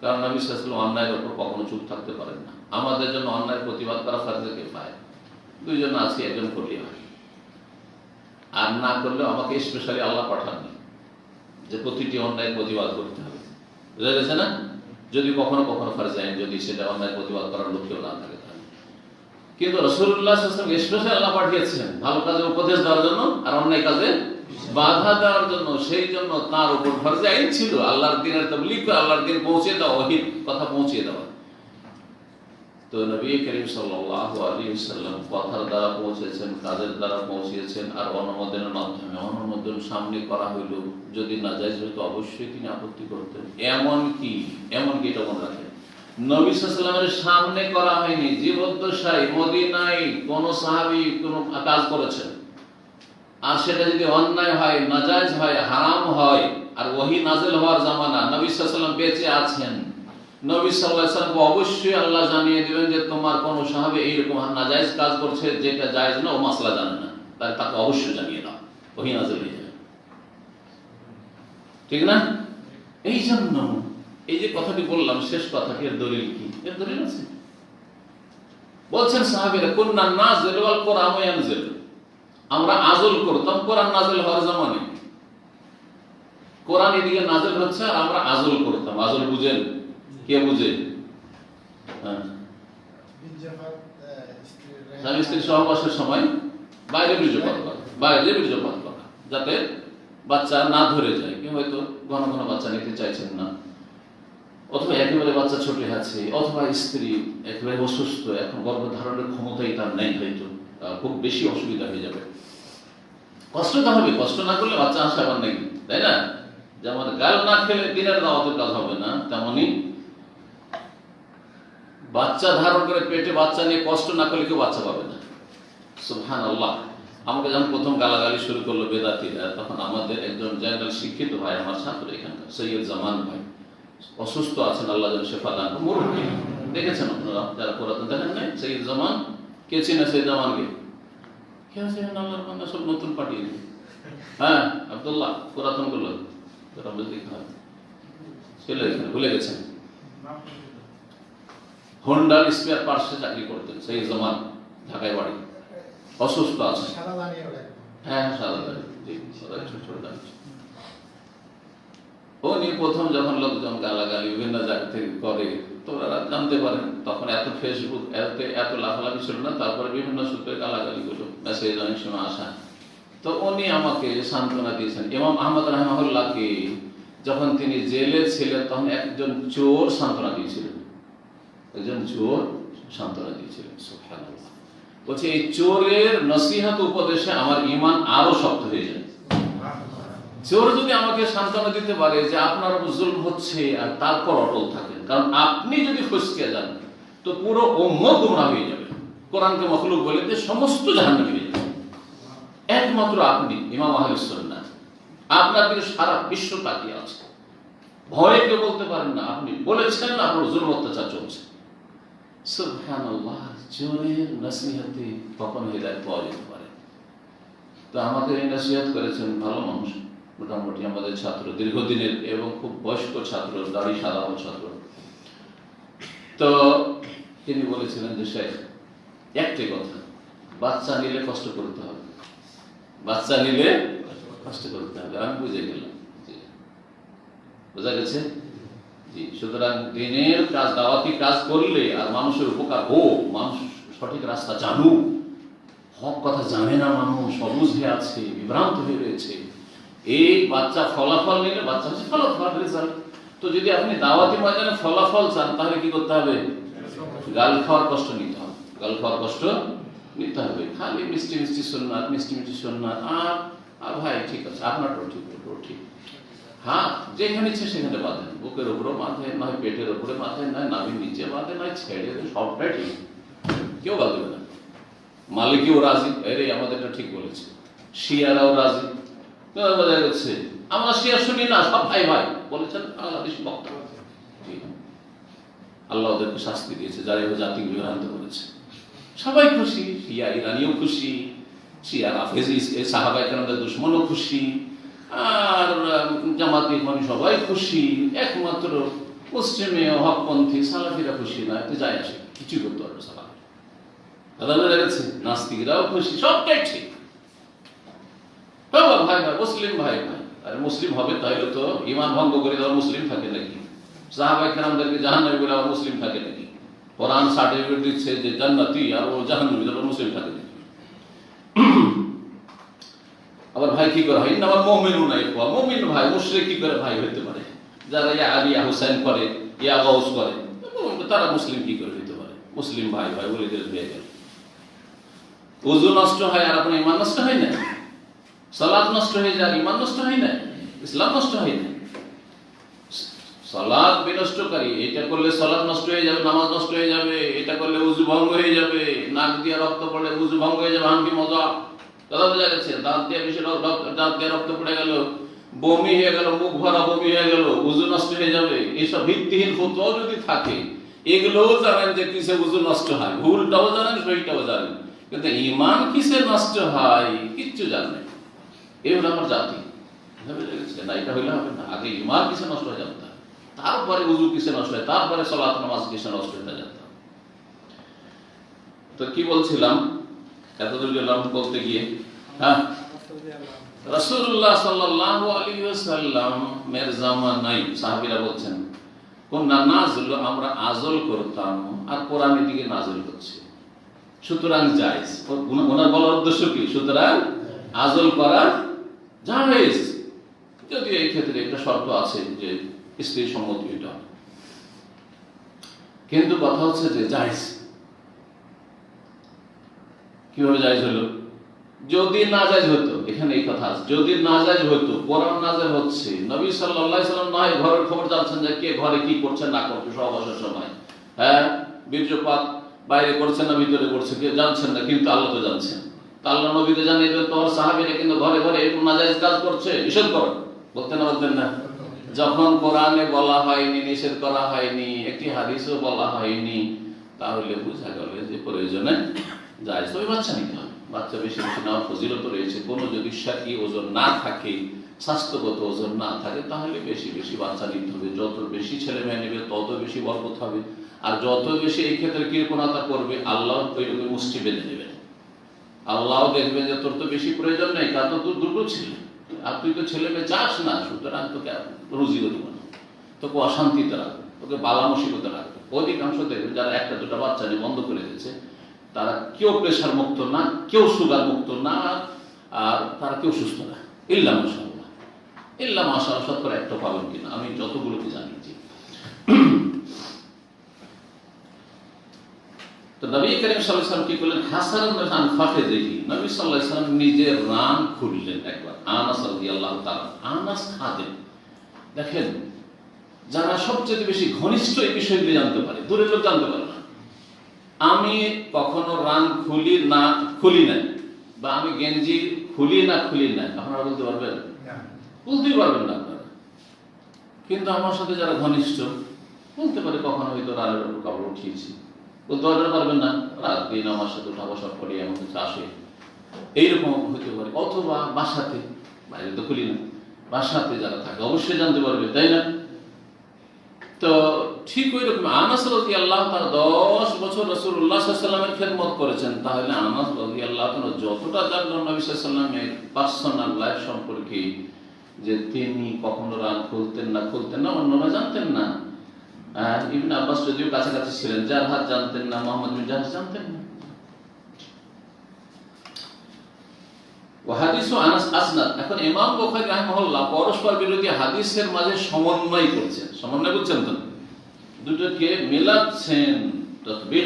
Speaker 1: কারণ নবী সাল্লাল্লাহু আলাইহি ওয়াসাল্লাম অন্যায়ের উপর কখনো চুপ থাকতে পারেন না। আমাদের জন্য অন্যায় প্রতিবাদ করা ফরজে কিফায়া, দুইজন আছে, একজন করলে হয়, আর না করলে আমাকে স্পেশালি আল্লাহ পাঠাননি যে প্রতিটি অন্যায়ের প্রতিবাদ করতে হবে, বুঝা গেছে না? যদি কখনো কখনো ফরজ আইন, যদি সেটা অন্যায়ের প্রতিবাদ করার লক্ষ্যেও না থাকে তাহলে। কিন্তু রাসূলুল্লাহ সাল্লাল্লাহু আলাইহি ওয়াসাল্লাম স্পেশালি আল্লাহ পাঠিয়েছেন ভালো কাজে উপদেশ দেওয়ার জন্য আর অন্যায় কাজে বাধা দেওয়ার জন্য। সেই জন্য তার উপর ফরজ আইন ছিল আল্লাহর দ্বীনের তাবলীগ, আল্লাহর দ্বীন পৌঁছে দেওয়া, ওহীর কথা পৌঁছে দেওয়া। তো নবী করিম সাল্লাল্লাহু আলাইহি ওয়াসাল্লাম কথার দ্বারা পৌঁছেছেন, কাজের দ্বারা পৌঁছেছেন, আর অনুমোদনের মাধ্যমে। অনুমোদন সামনে করা হইল, যদি নাজায়েজ হতো অবশ্যই তিনি আপত্তি করতেন। এমনকি এটা মনে রাখেন, নবী সাল্লাল্লাহু আলাইহি ওয়াসাল্লামের সামনে করা হয়নি, জীবদ্দশায় মদিনায় কোন সাহাবী কোন কাজ করেছেন, আর সেটা যদি অন্যায় হয়, নাজায়েজ হয়, হারাম হয়, আর ওহী নাযিল হওয়ার জামানা, নবী সাল্লাল্লাহু আলাইহি ওয়াসাল্লাম বেঁচে আছেন, নবী সাল্লাল্লাহু আলাইহি ওয়াসাল্লামকে অবশ্যই আল্লাহ জানিয়ে দিবেন যে তোমার কোন সাহাবী এইরকম নাজায়েজ কাজ করছে, যেটা জায়েজ না, ও মাসলা জানে না, তাকে অবশ্যই জানিয়ে দাও, ওহী নাযিল হয়ে যাবে। ঠিক না? এই জন্য এই যে কথাটি বললাম, শেষ কথাটি, এর দলিল কি? এর দলিল আছে। বলছেন সাহাবীরা, কুননা নাযিল ওয়াল কুরআন ইয়ানজিল, আমরা আযল করতাম কোরআন নাযিল হওয়ার জামানে। কোরআন এদিকে নাযিল হচ্ছে আর আমরা আযল করতাম। আযল বুঝেন? কে বুঝে? স্বামী স্ত্রী সহবাসের সময় বাইরে বীর্যপাত করা, যাতে বাচ্চা না ধরে যায়। কেউ হয়তো ঘন ঘন বাচ্চা নিতে চাইছেন না, অথবা একেবারে বাচ্চা ছোট আছে, অথবা স্ত্রী একেবারে অসুস্থ, এখন গর্ভধারণের ক্ষমতাই তার নেই, হয়তো খুব বেশি অসুবিধা হয়ে যাবে। কষ্ট তো হবে, কষ্ট না করলে বাচ্চা আসে আবার নাকি, তাই না? যেমন গাল না খেলে দিনের দাওয়াতের কাজ হবে না, তেমনি বাচ্চা ধারণ করে পেটে বাচ্চা নিয়ে কষ্ট না করলে কেউ বাচ্চা পাবে না। সুবহানাল্লাহ। আমাকে যখন প্রথম গালাগালি শুরু করলো বেদাতিরা, তখন আমাদের একজন জেনারেল শিক্ষিত ভাই, আমার ছাত্র এখানকার, সৈয়দ জামান ভাই, অসুস্থ আছেন, আল্লাহ যেন শেফা দান করেন, মুরব্বী, দেখেছেন আপনারা যারা পুরাতন, দেখেন নাই সৈয়দ জামান? কে চিনে সৈয়দ জামানকে? কে আছে আল্লাহর বান্দা, সব নতুন পাঠিয়ে দিন। হ্যাঁ, আব্দুল্লাহ, পুরাতন গুলো ভুলে গেছেন। হোন্ডার স্পেয়ার পার্টসে চাকরি করতেন সেই জামান, ঢাকায় বাড়ি, অসুস্থ আছে। হ্যাঁ, সাদা দাড়ি, ছোট দাড়ি। ও নিয়ে প্রথম যখন লোকজন গালাগালি বিভিন্ন জায়গা থেকে করে, তো ওরা জানতে পারেন, তখন এত ফেসবুক, এত লাফালাফি ছিল না, তারপরে বিভিন্ন সূত্রে গালাগালি গুলো মেসেজ অনেক সময় আসা। তো উনি আমাকে সান্ত্বনা দিয়েছেন। ইমাম আহমদ রাহিমাহুল্লাহকে যখন তিনি জেলে ছিলেন, তখন একজন চোর সান্ত্বনা দিয়েছিলেন, সুবহানাল্লাহ। বলছে, এই চোরের নসিহত উপদেশে আমার ঈমান আরো শক্ত হয়ে যায়। চোর যদি আমাকে সান্ত্বনা দিতে পারে যে আপনার জুলম হচ্ছে, আর তারপর অটল থাকেন, কারণ আপনি যদি ফসকে যান তো পুরো উম্মত গুমরাহ হয়ে যাবে। কোরআনকে মখলুক বলে যে সমস্ত জাহান্নামী হয়ে যাবে, একমাত্র আপনি ইমাম আহলে সুন্নাহ, আপনার দিকে সারা বিশ্ব তাকিয়ে আছে, ভয়ে কেউ বলতে পারেন না আপনি বলেছেন আপনার জুলম অত্যাচার চলছে। সুবহানাল্লাহ। চোরের নসিহতে কখন হিদায়াত পাওয়া যেতে পারে। তো আমাকে এই নসিহত করেছেন ভালো মানুষ, মোটামুটি আমাদের ছাত্র, দীর্ঘদিনের এবং খুব বয়স্ক ছাত্র, দাড়ি সাদা ছাত্র। তো তিনি বলেছিলেন যে শেখ, একটাই কথা, বাচ্চা নিলে কষ্ট করতে হবে, বাচ্চা নিলে কষ্ট করতে হবে। আমি বুঝে গেলাম, বোঝা গেছে? জি। সুতরাং দিনের কাজ, দাওয়াতি কাজ করলে আর মানুষের উপকার হোক, মানুষ সঠিক রাস্তা জানুক, হক কথা জানে না মানুষ, অবুঝ হয়ে আছে, বিভ্রান্ত হয়ে রয়েছে, এই বাচ্চা ফলাফল নিলে, বাচ্চা হচ্ছে ফলাফল, রেজাল্ট। তো যদি আপনি দাওয়াতি ময়দানে ফলাফল চান, তাহলে কি করতে হবে? গাল খাওয়ার কষ্ট নিতে হবে, গাল খাওয়ার কষ্ট নিতে হবে। খালি মিষ্টি মিষ্টি সুন্নাত, মিষ্টি মিষ্টি সুন্নাত, আর ভাই ঠিক আছে, আপনারটাও ঠিক, ওটাও ঠিক, হাত যেখানে ইচ্ছে সেখানে বাঁধেন, বুকের উপরেও বাঁধে, নয় পেটের উপরে বাঁধে, নয় নাভির নিচে বাঁধে, নয় ছেড়ে, সবটাই ঠিক, কেউ বাঁধবে না। মালিকিও রাজি, এরে আমাদেরটা ঠিক বলেছে, শিয়ারাও রাজি। বোঝা যাচ্ছে আমরা শিয়া শুনি না, সব ভাই ভাই বলেছেন বাংলাদেশি বক্তা। আল্লাহ ওদেরকে শাস্তি দিয়েছে যারা এবার জাতি বিভ্রান্ত করেছে। সবাই খুশি, শিয়া ইরানিও খুশি, শিয়া রাফেজি সাহাবায়ে কেরামদের দুশমনও খুশি, আর জামাতি ইখওয়ানি সবাই খুশি, একমাত্র পশ্চিমে হকপন্থী সালাফিরা খুশি না। এতে যায় আসে, কিছু করতে পারবে সালাফি, নাস্তিকরাও খুশি, সবটাই ঠিক। ভাই ভাই, মুসলিম ভাই ভাই, আরে মুসলিম হবে তাহলে তো ঈমান ভঙ্গ করে দেওয়া মুসলিম থাকে নাকি? সাহাবায়ে কেরামদেরকে জাহান্নামী বলে আবার মুসলিম থাকে নাকি? কোরআন সার্টিফিকেট দিচ্ছে যে জান্নাতি, আর ও জাহান্নামী, আবার মুসলিম থাকে নাকি? আবার ভাই কি করে হয়? ইন্নামাল মুমিনুনা ইখওয়া, মুমিন ভাই, মুশরিক কি করে ভাই হতে পারে? যারা ইয়া আলী ইয়া হুসাইন করে, ইয়া গাউস করে, তারা মুসলিম কি করে হতে পারে? মুসলিম ভাই ভাই বলে হয়ে গেল। ওযু নষ্ট হয় আর আপনার ঈমান নষ্ট হয় না? সালাত নষ্ট হয়ে যায়, ঈমান নষ্ট হয় না, ইসলাম নষ্ট হয় না। সালাত বিনষ্টকারী, এটা করলে সালাত নষ্ট হয়ে যাবে, নামাজ নষ্ট হয়ে যাবে, এটা করলে ওযু ভঙ্গ হয়ে যাবে, নাক দিয়ে রক্ত পড়লে ওযু ভঙ্গ হয়ে যাবে, হাঙ্কি মজা কথা বোঝা গেছে। দাঁত দিয়ে বেশি দাঁত দিয়ে রক্ত পড়ে গেল, বমি হয়ে গেল, মুখ ভরা বমি হয়ে গেল, ওযু নষ্ট হয়ে যাবে, এইসব ভিত্তিহীন ফতোয়া যদি থাকে, এগুলোও জানেন যে কিসে ওযু নষ্ট হয়, ভুলটাও জানেন, সহিটাও জানেন, কিন্তু ঈমান কিসে নষ্ট হয় কিচ্ছু জানেন না। এই হলো আমার জাতি। না, এটা হইলে হবে না। আগে ঈমান কিসে নষ্ট হয়ে জানতে হবে, তারপরে ওযু কিসে নষ্ট হয়, তারপরে সালাত নামাজ কিসে নষ্ট হয়ে জানতে হবে। তো কি বলছিলাম এতদূর গেলাম বলতে গিয়ে, হ্যাঁ, রাসূলুল্লাহ সাল্লাল্লাহু আলাইহি ওয়াসাল্লামের জামানায় সাহাবীরা বলছেন কুননা নাযিল, আমরা আযল করতাম, আর কোরআনের দিকে নাযিল হচ্ছে, সুতরাং জায়েজ। ওনার বলার উদ্দেশ্য কি? সুতরাং আযল করা জায়েজ, যদি এই ক্ষেত্রে একটা শর্ত আছে যে স্ত্রী সম্মতি এটা, কিন্তু কথা হচ্ছে যে জায়েজ কিভাবে জায়েজ হলো? যদি না জায়েজ হতো, এখানে এই কথা আছে, যদি না জায়েজ হতো, কোরআন নাযিল হচ্ছে, নবী সাল্লাল্লাহু আলাইহি ওয়াসাল্লাম নয় ঘরের খবর জানছেন যে কে ঘরে কি করছে না করছে, সব অবসর সময়, হ্যাঁ, বীর্যপাত বাইরে করছে না ভিতরে করছে কে জানছেন না, কিন্তু আল্লাহ তো জানছেন। তা আল্লাহ নবীকে জানিয়ে দেন তোমার সাহাবীরা কিন্তু ঘরে ঘরে এরকম নাজায়েজ কাজ করছে, নিষেধ করো, বলতেন না বলতেন না? যখন কোরআনে বলা হয়নি, নিষেধ করা হয়নি, একটি হাদিসও বলা হয়নি, তাহলে বোঝা গেল যে প্রয়োজনে জায়েজ। তবে বাচ্চা নিতে হবে, বাচ্চা বেশি বেশি নেওয়ার ফজিলত রয়েছে। কোনো যদি শারঈ ওজন না থাকে, স্বাস্থ্যগত ওজন না থাকে, তাহলে বেশি বেশি বাচ্চা নিতে হবে। যত বেশি ছেলে মেয়ে নেবে তত বেশি বরকত হবে, আর যত বেশি এই ক্ষেত্রে কৃপণতা করবে আল্লাহ ওইরকম মুষ্টি বেঁধে দেবেন। আল্লাহ দেখবেন যে তোর তো বেশি প্রয়োজন নেই, কারণ তো তোর দুটো ছেলে, আর তুই তো ছেলে মেয়ে চাস না, সুতরাং তোকে রুজি দিব না, তোকে অশান্তিতে রাখবে, তোকে বালা মুসিবতে রাখবে। অধিকাংশ দেখবে যারা একটা দুটা বাচ্চা নিয়ে বন্ধ করে দিয়েছে, তারা কেউ প্রেশার মুক্ত না, কেউ সুগার মুক্ত না, আর তারা কেউ সুস্থ না, ইল্লা মাশাআল্লাহ। ইল্লা মাশাআল্লাহ শতকরা একটা পাবেন কিনা, আমি যতগুলোকে জানিয়েছি। তো নবী করিম সাল্লাল্লাহু আলাইহি ওয়াসাল্লাম কি করলেন? হাসান আন ফাখিযিহি, নবী সাল্লাল্লাহু আলাইহি ওয়াসাল্লাম নিজে রান খুললেন একবার। আনাস রাদিয়াল্লাহু তাআলা, আনাস খাদেম, দেখেন যারা সবচেয়ে বেশি ঘনিষ্ঠ এই বিষয়গুলি জানতে পারে, দূরের লোক জানতে পারে না। আমি কখনো রান খুলি না খুলি নাই, বা আমি গেঞ্জি খুলি না আপনারা বলতে পারবেন? বলতেই পারবেন না আপনারা। কিন্তু আমার সাথে যারা ঘনিষ্ঠ বলতে পারে কখনো হয়তো রানের উপর কাপড় উঠিয়েছি, বলতে পারবেন না, রাত দিন আমার সাথে উঠা বসা করে এমন কিছু আসে, এইরকম হতে পারে। অথবা বাসাতে, বাইরে তো খুলি না, বাসাতে যারা থাকে অবশ্যই জানতে পারবে, তাই না? তো ঠিক ওই রকম আনাস রাদিয়াল্লাহু তাআলা 10 বছর রাসূলুল্লাহ সাল্লাল্লাহু আলাইহি ওয়াসাল্লামের খেদমত করেছেন, তাহলে আনাস রাদিয়াল্লাহু তাআলা যতটা জানলেন নবী সাল্লাল্লাহু আলাইহি ওয়াসাল্লামের পার্সোনাল লাইফ সম্পর্কে, যে তিনি কখনো রান খুলতেন না, অন্যরা জানতেন না। ইবনে আব্বাস যদিও কাছাকাছি ছিলেন, যার হাত জানতেন না, মুহাম্মদ বিন জাহশ জানতেন না। হাদিসু আনাস আসনাদ। এখন ইমাম বুখারী রাহিমাহুল্লাহ পরস্পর বিরোধী হাদিসের মাঝে সমন্বয় করছেন, সমন্বয় করছেন তো, দুটোকে মেলাচ্ছেন, তাসবিহ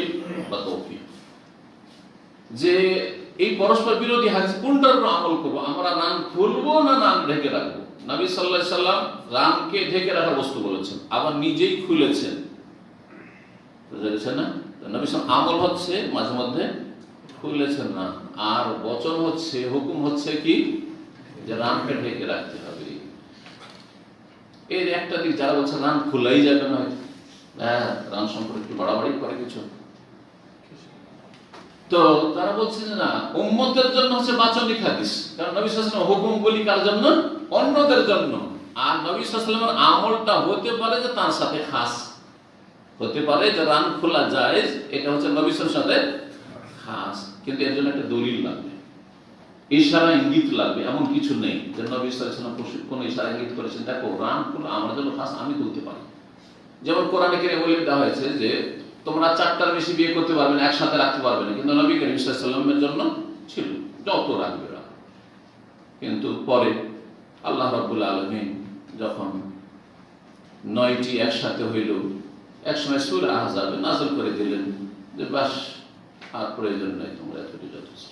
Speaker 1: বা তাওফীক, যে এই পরস্পর বিরোধী হাদিস কোনটার উপর আমল করব, আমরা রান খুলবো না রান ঢেকে রাখবো। নবী সাল্লাল্লাহু আলাইহি সাল্লাম রানকে ঢেকে রাখার বস্তু বলেছেন, আবার নিজেই খুলেছেন, বুঝা গেছে না? নবী সাল্লাল্লাহু আমল হচ্ছে মাঝে মধ্যে খুলেছেন না, আর বচন হচ্ছে, হুকুম হচ্ছে কি, যে রানকে ঢেকে রাখতে হবে। এর একটা দিক যারা বলছে রান খোলাই যাবে না, হ্যাঁ, রান সম্পর্কে একটু বাড়াবাড়ি করে কিছু, তো তারা বলছে যে না, উম্মতের জন্য হচ্ছে বাচনিক হাদিস, কারণ নবী সাল্লাল্লাহু আলাইহি ওয়াসাল্লাম হুকুম বলি কার জন্য? অন্যদের জন্য। আর নবী সাল্লাল্লাহু আলাইহি ওয়াসাল্লামের আমলটা হতে পারে যে তার সাথে খাস, হতে পারে যে রান খোলা জায়েজ, এটা হচ্ছে নবী সাল্লাল্লাহু আলাইহি ওয়াসাল্লামের খাস, কিন্তু এর জন্য একটা দলিল লাগবে, ইশারা ইঙ্গিত লাগবে। এমন কিছু নেই যে নবী সাল্লাল্লাহু আলাইহি ওয়াসাল্লাম কোন ইশারা ইঙ্গিত করেছেন, দেখো রান খোলা আমার জন্য খাস, আমি তুলতে পারি। যেমন কোরআনে কারিমে বলে দেওয়া হয়েছে যে তোমরা 4টার বেশি বিয়ে করতে পারবে না, একসাথে রাখতে পারবে না, কিন্তু নবী করিম সাল্লাল্লাহু আলাইহি ওয়াসাল্লামের জন্য ছিল যত রাখবে রাখবে। কিন্তু পরে আল্লাহ রাব্বুল আলামিন যখন 9টি একসাথে হইল, একসময় সূরা আহজাবে নাযিল করে দিলেন যে বাস আর প্রয়োজন নেই, তোমরা এতটি যথেষ্ট।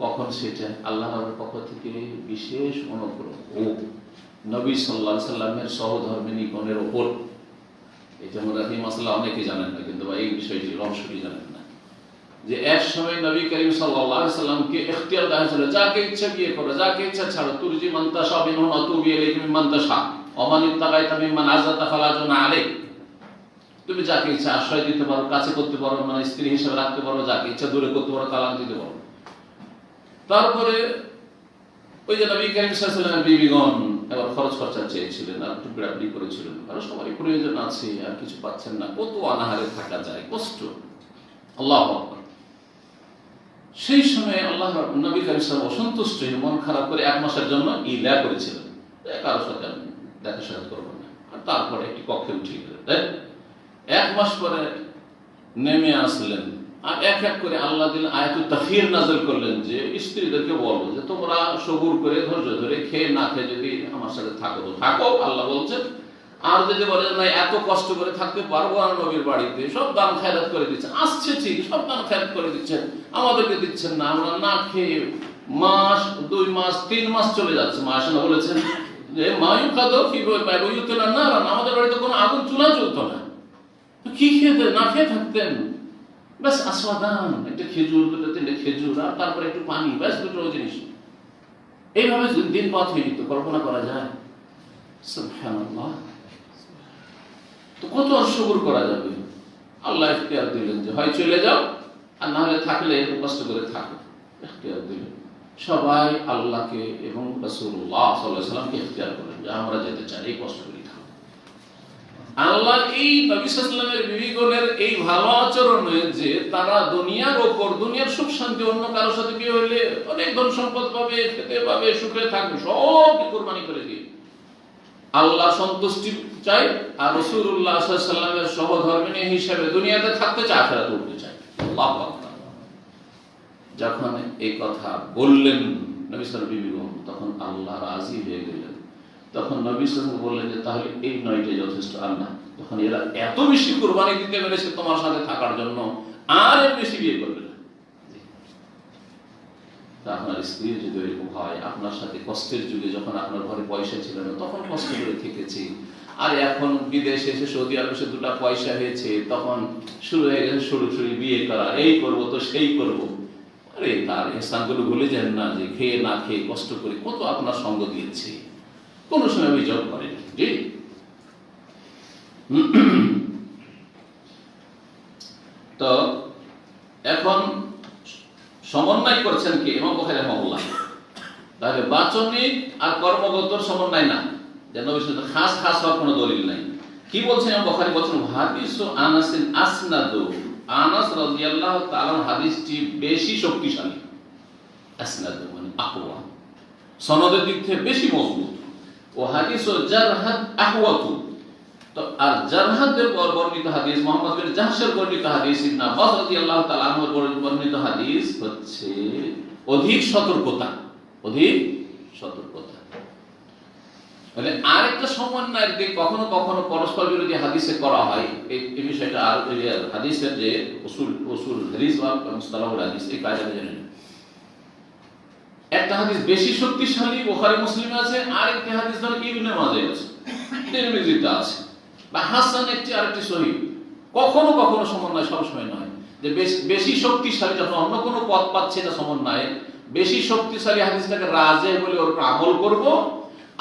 Speaker 1: কখন সেটা আল্লাহর পক্ষ থেকে বিশেষ অনুগ্রহ ও নবী সাল্লাল্লাহু আলাইহি সাল্লামের সহধর্মিণীগণের ওপর। এটা এই মাসলা অনেকে জানেন না, কিন্তু এই বিষয়টি রহস্যটি জানেন না, যে এক সময় নবী করিম সাল্লাল্লাহু আলাইহি সাল্লামকে ইখতিয়ার দেওয়া হয়েছিল, যাকে ইচ্ছা বিয়ে করো, যাকে ইচ্ছা ছাড়ো, তুরজি মান তাশা মিনহুম ওয়া তুবি ইলাইহি মিম্মান তাশা ওয়া মান ইত্তাকাইতা মিম্মান আযাতা ফালা জুনাহা আলাইক। তুমি যাকে ইচ্ছা আশ্রয় দিতে পারো, কাছে করতে পারো, মানে স্ত্রী হিসেবে রাখতে পারো, যাকে ইচ্ছা দূরে করতে পারো, তালাক দিতে পারো। তারপরে ওই যে নবী করিম সাল্লাল্লাহু আলাইহি ওয়াসাল্লামের বিবিগণ এবার খরচ খরচা চেয়েছিলেন, আর টুকরাটুকরি করেছিলেন, আর সবারই প্রয়োজন আছে, আর কিছু পাচ্ছেন না, কত অনাহারে থাকা যায়, কষ্ট। আল্লাহু আকবার। সেই সময় আল্লাহ নবী করিম সাল্লাল্লাহু অসন্তুষ্ট হয়ে মন খারাপ করে 1 মাসের জন্য ইলা করেছিলেন, কারোর সাথে আমি দেখা সাক্ষাৎ করবো না। আর তারপরে একটি কক্ষে উঠিয়ে গেলেন। 1 মাস পরে নেমে আসলেন, আর এক এক করে আল্লাহ দিন আয়াতুত তাখির নাযিল করলেন যে স্ত্রীদেরকে বলবো যে তোমরা সবুর করে ধৈর্য ধরে খেয়ে না খেয়ে যদি আমার সাথে থাকো তো থাকো, আল্লাহ বলছেন। আর যদি বলে না এত কষ্ট করে থাকতে পারবো না নবীর বাড়িতে, সব দান খায়রাত করে দিচ্ছেন, আসছে ঠিক, সব দান খায়রাত করে দিচ্ছেন, আমাদেরকে দিচ্ছেন না, আমরা না খেয়ে মাস 2 মাস 3 মাস চলে যাচ্ছে। মা আসেনা বলেছেন যে মায়ু খাদো কি বইতে না, আমাদের বাড়িতে কোনো আগুন চুলা চলতো না, কি খেতে না খেয়ে থাকতেন, ব্যাস আসওয়াদান, একটা খেজুর, 2-3 খেজুর, আর তারপরে একটু পানি, ব্যাস 2 জিনিস। এইভাবে দিন পার হয়ে যেত, কল্পনা করা যায়? সুবহানাল্লাহ। তো কত আর সবুর করা যাবে? আল্লাহ ইখতিয়ার দিলেন যে হয় চলে যাও, আর না হলে থাকলে কষ্ট করে থাকো, ইখতিয়ার দিলেন। সবাই আল্লাহকে এবং রাসূলুল্লাহ সাল্লাল্লাহু আলাইহি ওয়াসাল্লামকে ইখতিয়ার করলেন যে আমরা যেতে চাই, এই কষ্ট করে থাকো। আল্লাহ এই নবী সাল্লাল্লাহু আলাইহি ওয়াসাল্লামের বিবিগণের এই ভালো আচরণে যে তারা দুনিয়ার ওপর, দুনিয়ার সুখ শান্তি, অন্য কারোর সাথে বিয়ে হলে অনেক ধন সম্পদ পাবে, খেতে পাবে, সুখে থাকবে, সব কুরবানি করে দিয়ে আল্লাহ সন্তুষ্টি চাই, আর রাসূলুল্লাহ সাল্লাল্লাহু আলাইহি ওয়াসাল্লামের সহধর্মিণী হিসেবে দুনিয়াতে থাকতে চায়, আখিরাতে উঠতে চায়। আল্লাহু আকবার। যখন এই কথা বললেন নবী সাল্লাল্লাহু আলাইহি ওয়াসাল্লাম বিবিগণ, তখন আল্লাহ রাজি হয়ে গেলেন। তখন নবী সাল্লাল্লাহু আলাইহি ওয়াসাল্লাম বললেন যে তাহলে এই 9টাই যথেষ্ট। আর না, তখন এরা এত বেশি কুরবানি দিতে পেরেছে তোমার সাথে থাকার জন্য, আর এর বেশি বিয়ে করবে না। আপনার স্ত্রী যদি এরকম হয়, আপনার সাথে কষ্টের যুগে যখন আপনার ঘরে পয়সা ছিল না তখন কষ্ট করে থেকেছি, আর এখন বিদেশে এসে সৌদি আরবে 2টা পয়সা হয়েছে, তখন শুরু হয়ে গেছে সরাসরি বিয়ে করা, এই করব তো সেই করব। আরে তার ইহসানগুলো ভুলে যান না, যে খেয়ে না খেয়ে কষ্ট করে কত আপনার সঙ্গ দিয়েছে, কোনো সময় অভিযোগ করেনি। জি, তো এখন সমন্বয় করছেন কি? ইমাম বুখারী রাহিমাহুল্লাহ। তাহলে বাচনিক আর কর্মগত সমন্বয় না, যে নবীর সাথে খাস খাস হওয়ার কোনো দলিল নাই। কি বলছেন ইমাম বুখারী? বলছেন হাদিসু আনাসিন আসনাদু, আনাস রাদিয়াল্লাহু তাআলার হাদিসটি বেশি শক্তিশালী। আসনাদু মানে আকওয়া, সনদের দিক থেকে বেশি মজবুত। ও হাদিসু জারহাদ আহওয়াতু, তো আর জারহাদের বর্ণিত হাদিস, মুহাম্মদ বিন জাহশের বর্ণিত হাদিস, ইবনে আব্বাস রাদিয়াল্লাহু তাআলা আনহুর বর্ণিত হাদিস হচ্ছে অধিক সতর্কতা, অধিক সতর্কতা। মানে আরেকটা সমন্বয়ের দিক কখনো কখনো পরস্পর বিরোধী হাদিসে করা হয়, এই বিষয়টা আর হাদিসের যে উসুল হাদিস বা মুস্তালাহুল হাদিস, এই কায়দাটা জানেন। একটা হাদিস বেশি শক্তিশালী বুখারী মুসলিমে আছে, আরেকটা হাদিস ধরো ইবনে মাজাহ আছে, তিরমিজিতে আছে, বা হাসান একটি আরেকটি সহিহ। কখনো কখনো সমন্বয়, সব সময় নয়। যে বেশি শক্তিশালী যখন অন্য কোনো পথ পাচ্ছে না সমন্বয়ে, বেশি শক্তিশালী হাদিসটাকে রাজে বলে ওর আমল করব,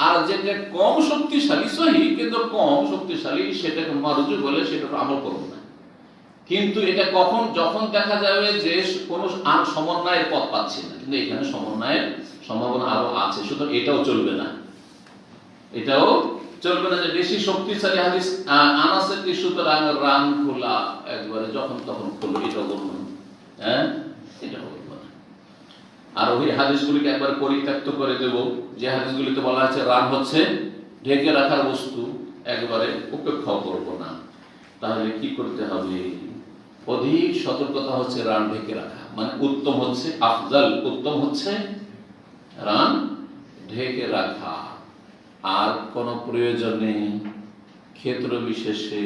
Speaker 1: আর যেটা কম শক্তিশালী সহিহ কিন্তু কম শক্তিশালী সেটাকে মারজু বলে সেটাকে আমল করব না। কিন্তু এটা কখন? যখন দেখা যাবে যে কোনো আর সমন্বয়ের পথ পাচ্ছে না, কিন্তু এখানে সমন্বয়ের সম্ভাবনা আরো আছে, সুতরাং এটাও চলবে না, এটাও চলবে না যে বেশি শক্তিশালী হাদিস আনাসের কি সুতরাং রান খোলা একবারে যখন তখন খুলবে, এটাও বলবো না। হ্যাঁ, এটাও বলবো না। আর ওই হাদিসগুলিকে একবার পরিত্যক্ত করে দেব, যে হাদিসগুলিতে বলা আছে রান হচ্ছে ঢেকে রাখার বস্তু, একবারে উপেক্ষা করব না। তাহলে কি করতে হবে? অধিক সতর্কতা হচ্ছে রান ঢেকে রাখা, মানে উত্তম হচ্ছে আফজাল, উত্তম হচ্ছে রান ঢেকে রাখা। আর কোন প্রয়োজনে ক্ষেত্র বিশেষে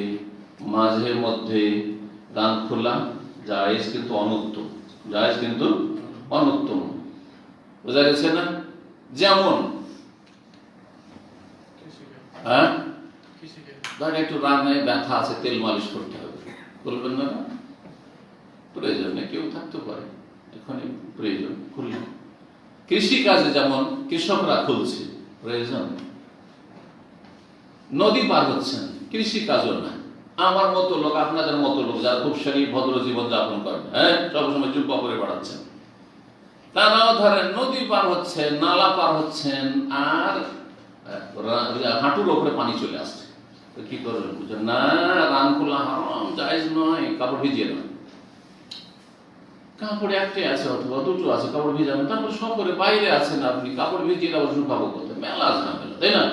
Speaker 1: মাঝে মধ্যে রান খোলা জায়েজ কিন্তু অনুত্তম, জায়েজ কিন্তু অনুত্তম। বোঝা গেছে না? যেমন একটু রানে ব্যথা আছে, তেল মালিশ করতে হবে, বলবেন না? প্রয়োজন নেই, কেউ থাকতে পারে এখানে প্রয়োজন খুললেন। কৃষি কাজে যেমন কৃষকরা খুলছে, প্রয়োজন। নদী পার হচ্ছেন, কৃষি কাজও না। আমার মতো লোক, আপনাদের মতো লোক যারা খুব শরীর ভদ্র জীবন যাপন করেন, সবসময় জুব্বা পরে বেড়াচ্ছেন, তারাও ধরেন নদী পার হচ্ছেন, নালা পার হচ্ছেন, আর হাঁটুর ওপরে পানি চলে আসছে, তো কি করবেন? বুঝলেন না? রান খোলা হারাম, জায়েজ নয়, কাপড় ভিজিয়ে নয়। কাপড় একটাই আছে অথবা দুটো আছে, কাপড় ভিজাবেন। তারপর সপরে বাইরে আছেন আপনি, কাপড় ভিজিয়ে আবার শুকাবো কোথায়? মেলা ঝামেলা, তাই না?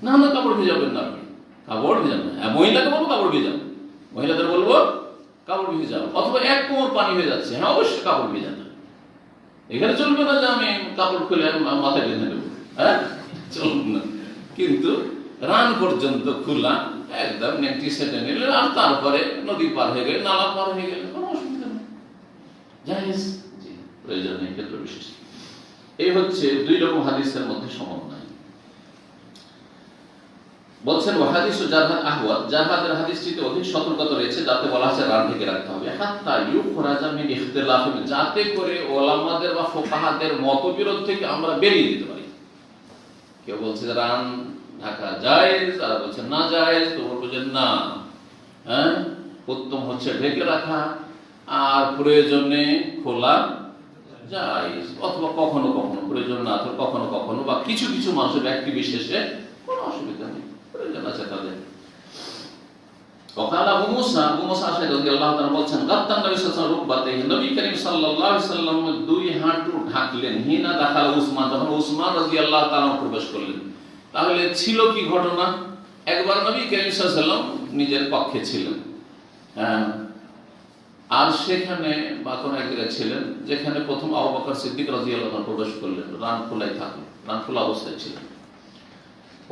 Speaker 1: না না, কাপড় ভিজাবেন না আপনি, কাপড় ভিজাবেন। মহিলাকে বলবো কাপড় ভিজান, মহিলাদের বলবো কাপড় ভিজাও। অথবা এক কোমর পানি হয়ে যাচ্ছে, হ্যাঁ অবশ্যই কাপড় ভিজান। এখানে চলবে না যে আমি কাপড় খুলে মাথায় বেঁধে নেবো, চলবে না। কিন্তু রান পর্যন্ত খোলা একদম নেংটি সেটে নিলেন, আর তারপরে নদী পার হয়ে গেলে, নালা পার হয়ে গেলে কোনো অসুবিধা নেই, জায়েজ। জি, প্রয়োজন নেই, ক্ষেত্র বিশেষ। এই হচ্ছে দুই রকম হাদিসের মধ্যে সমন্বয়। বলছেন হাদিস ও জারহাদ আহওয়াত, জারহাদের হাদিসটিতে অধিক সতর্কতা রয়েছে, যাতে বলা আছে রান ঢেকে রাখতে হবে, হাত্তা ইউখরাজা মিন ইখতিলাফি, যাতে করে ওলামাদের বা ফুকাহাদের মতবিরোধ থেকে আমরা বেরিয়ে যেতে পারি। কেউ বলছে রান ঢাকা জায়েজ, আর বলছে না জায়েজ, তো বলছেন না, উত্তম হচ্ছে ঢেকে রাখা, আর প্রয়োজনে খোলা জায়েজ, অথবা কখনো কখনো প্রয়োজন না থাকলে কখনো কখনো, বা কিছু কিছু মানুষের ব্যক্তি বিশেষে কোনো অসুবিধা নেই, প্রয়োজন আছে তাদের। ওকাল আবু মুসা, আবু মুসা আশআরী রাদিয়াল্লাহু তাআলা বলছেন, গাত্তান নবী সাল্লাল্লাহু আলাইহি ওয়াসাল্লাম, নবী করিম সাল্লাল্লাহু আলাইহি ওয়াসাল্লাম দুই হাঁটু ঢাকলেন, হিনা দাখাল উসমান, যখন উসমান রাদিয়াল্লাহু তাআলা প্রবেশ করলেন। তাহলে ছিল কি ঘটনা? একবার নবী করিম সাল্লাল্লাহু আলাইহি ওয়াসাল্লাম নিজের কক্ষে ছিলেন, আর সেখানে বা কোন এক জায়গায় ছিলেন যেখানে প্রথম আবু বকর সিদ্দিক রাদিয়াল্লাহু তাআলা প্রবেশ করলেন, রান খোলাই থাকলো, রান খোলা অবস্থায় ছিলেন।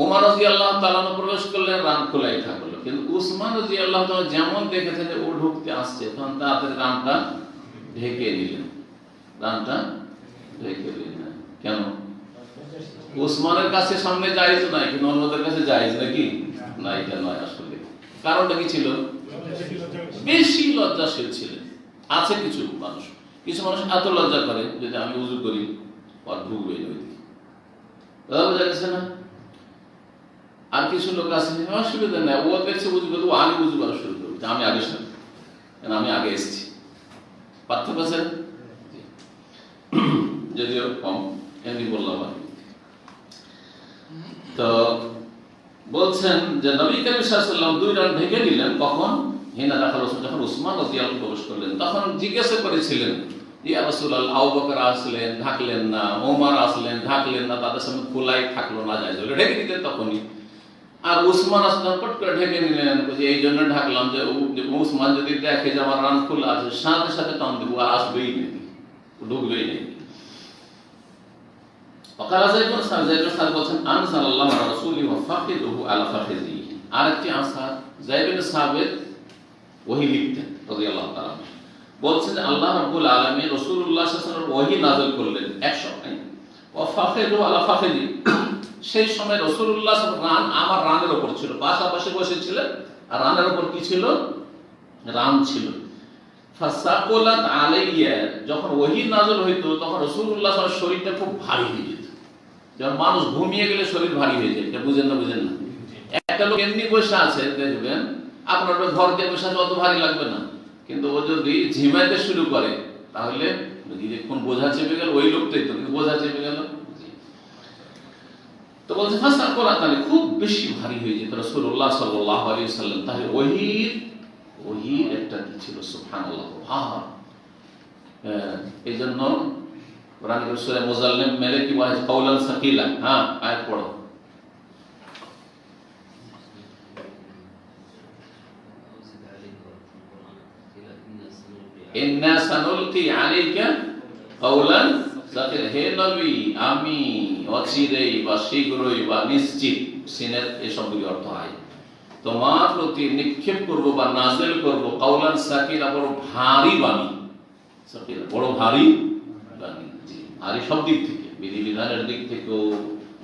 Speaker 1: ওমর রাদিয়াল্লাহু তাআলা প্রবেশ করলেন, রান খোলাই থাকলো। কিন্তু উসমান রাদিয়াল্লাহু তাআলা যেমন দেখেছেন যে ও ঢুকতে আসছে, তখন তাদের রানটা ঢেকে দিলেন, রানটা ঢেকে দিলেন। কেন? উসমানের কাছে সামনে জায়েজ নাই, কিন্তু অন্যদের কাছে জায়েজ নাকি? না, এটা নয় আসলে। কারণটা কি ছিল? বেশি লজ্জাশীল ছিলেন। আছে কিছু মানুষ এত লজ্জা করে, যদি আমি উজু করি আর ঢুকবে বোঝা গেছে না? আর কিছু লোক আছে অসুবিধা নেই, ও দেখছে উজু করতে, ও আগে উজু করা শুরু করবে, আমি আগে শুনি, আমি আগে এসেছি। পার্থক্য আছে, যদিও কম, এমনি বললাম। তো বলছেন যে নবী করিম সাল্লাল্লাহু আলাইহি ওয়াসাল্লাম দুই রান ঢেকে দিলেন, কখন? হিনা দাখাল উসমান, যখন উসমান রাদিয়াল্লাহু প্রবেশ করলেন। তখন জিজ্ঞাসা করেছিলেন, ইয়া রাসূলুল্লাহ, আবু বকর আসলেন ঢাকলেন না, ওমর আসলেন ঢাকলেন না, তাদের সামনে খোলাই থাকলো না, জায়েজ হলো, ঢেকে দিতেন তখনই। আর উসমান আসলেন, পট করে ঢেকে নিলেন, এই জন্য ঢাকলাম যে উসমান যদি দেখে যে আমার রান খোলা আছে, সাথে সাথে টান দেবো, আর আসবেই নেই, ঢুকবেই নেই। আরেকটি আনসার যায়েদ বিন সাবিত ওহী লিখতেন রাদিয়াল্লাহু তাআলা, বলছেন যে আল্লাহ রাব্বুল আলামিন রাসূলুল্লাহ সাল্লাল্লাহু আলাইহি ওয়াসাল্লাম ওহী নাযিল করলেন এক সময়, ওয়া ফাখিদু আলা ফাখিদি, সেই সময় রাসূলুল্লাহ সাল্লাল্লাহু আলাইহি ওয়াসাল্লাম রান আমার রানের উপর ছিল, পাশাপাশি বসেছিলেন, আর রানের উপর কি ছিল? রান ছিল। ফাসাকুলাত আলাইয়া, যখন ওহী নাযিল হইতো তখন রাসূলুল্লাহ সাল্লাল্লাহু আলাইহি ওয়াসাল্লাম শরীরটা খুব ভারী হয়ে যেত। যেমন মানুষ ঘুমিয়ে গেলে শরীর ভারী হয়ে যায়, এটা বুঝেন না? বুঝেন না? একটা লোক এমনি বসে আছে, দেখবেন আপনার ঘর দিয়ে বসে আছে, অত ভারী লাগবে না, কিন্তু ও যদি ঝিমাইতে শুরু করে তাহলে কোন বোঝা চেপে গেল, ওই লোকটাই তো বোঝা চেপে গেল। তো বলছে ফাসাকুলাত আলাইহি, খুব বেশি ভারী হয়ে যেত রাসূলুল্লাহ সাল্লাল্লাহু আলাইহি ওয়াসাল্লাম। তাহলে ওহীর একটা কি ছিল? সুবহানাল্লাহ, ভার। এই জন্য কোরআনের সূরা মুজাল্লিম মেলে কি বলে? কাওলান সাকিলা। আয়াত পড়ো। ইন্না সানুলকি আলাইকা কাওলান সাকিলা, হে নবী আমি অচিরেই বা শীঘ্রই বা নিশ্চিত, সিনের এই সবগুলি অর্থ হয় তোমার প্রতি নিক্ষেপ করব বা নাযিল করব কাওলান সাকিরা, বড় ভারী বাণী, সাকিরা বড় ভারী বাণী। ভারী সব দিক থেকে, বিধিবিধানের দিক থেকেও,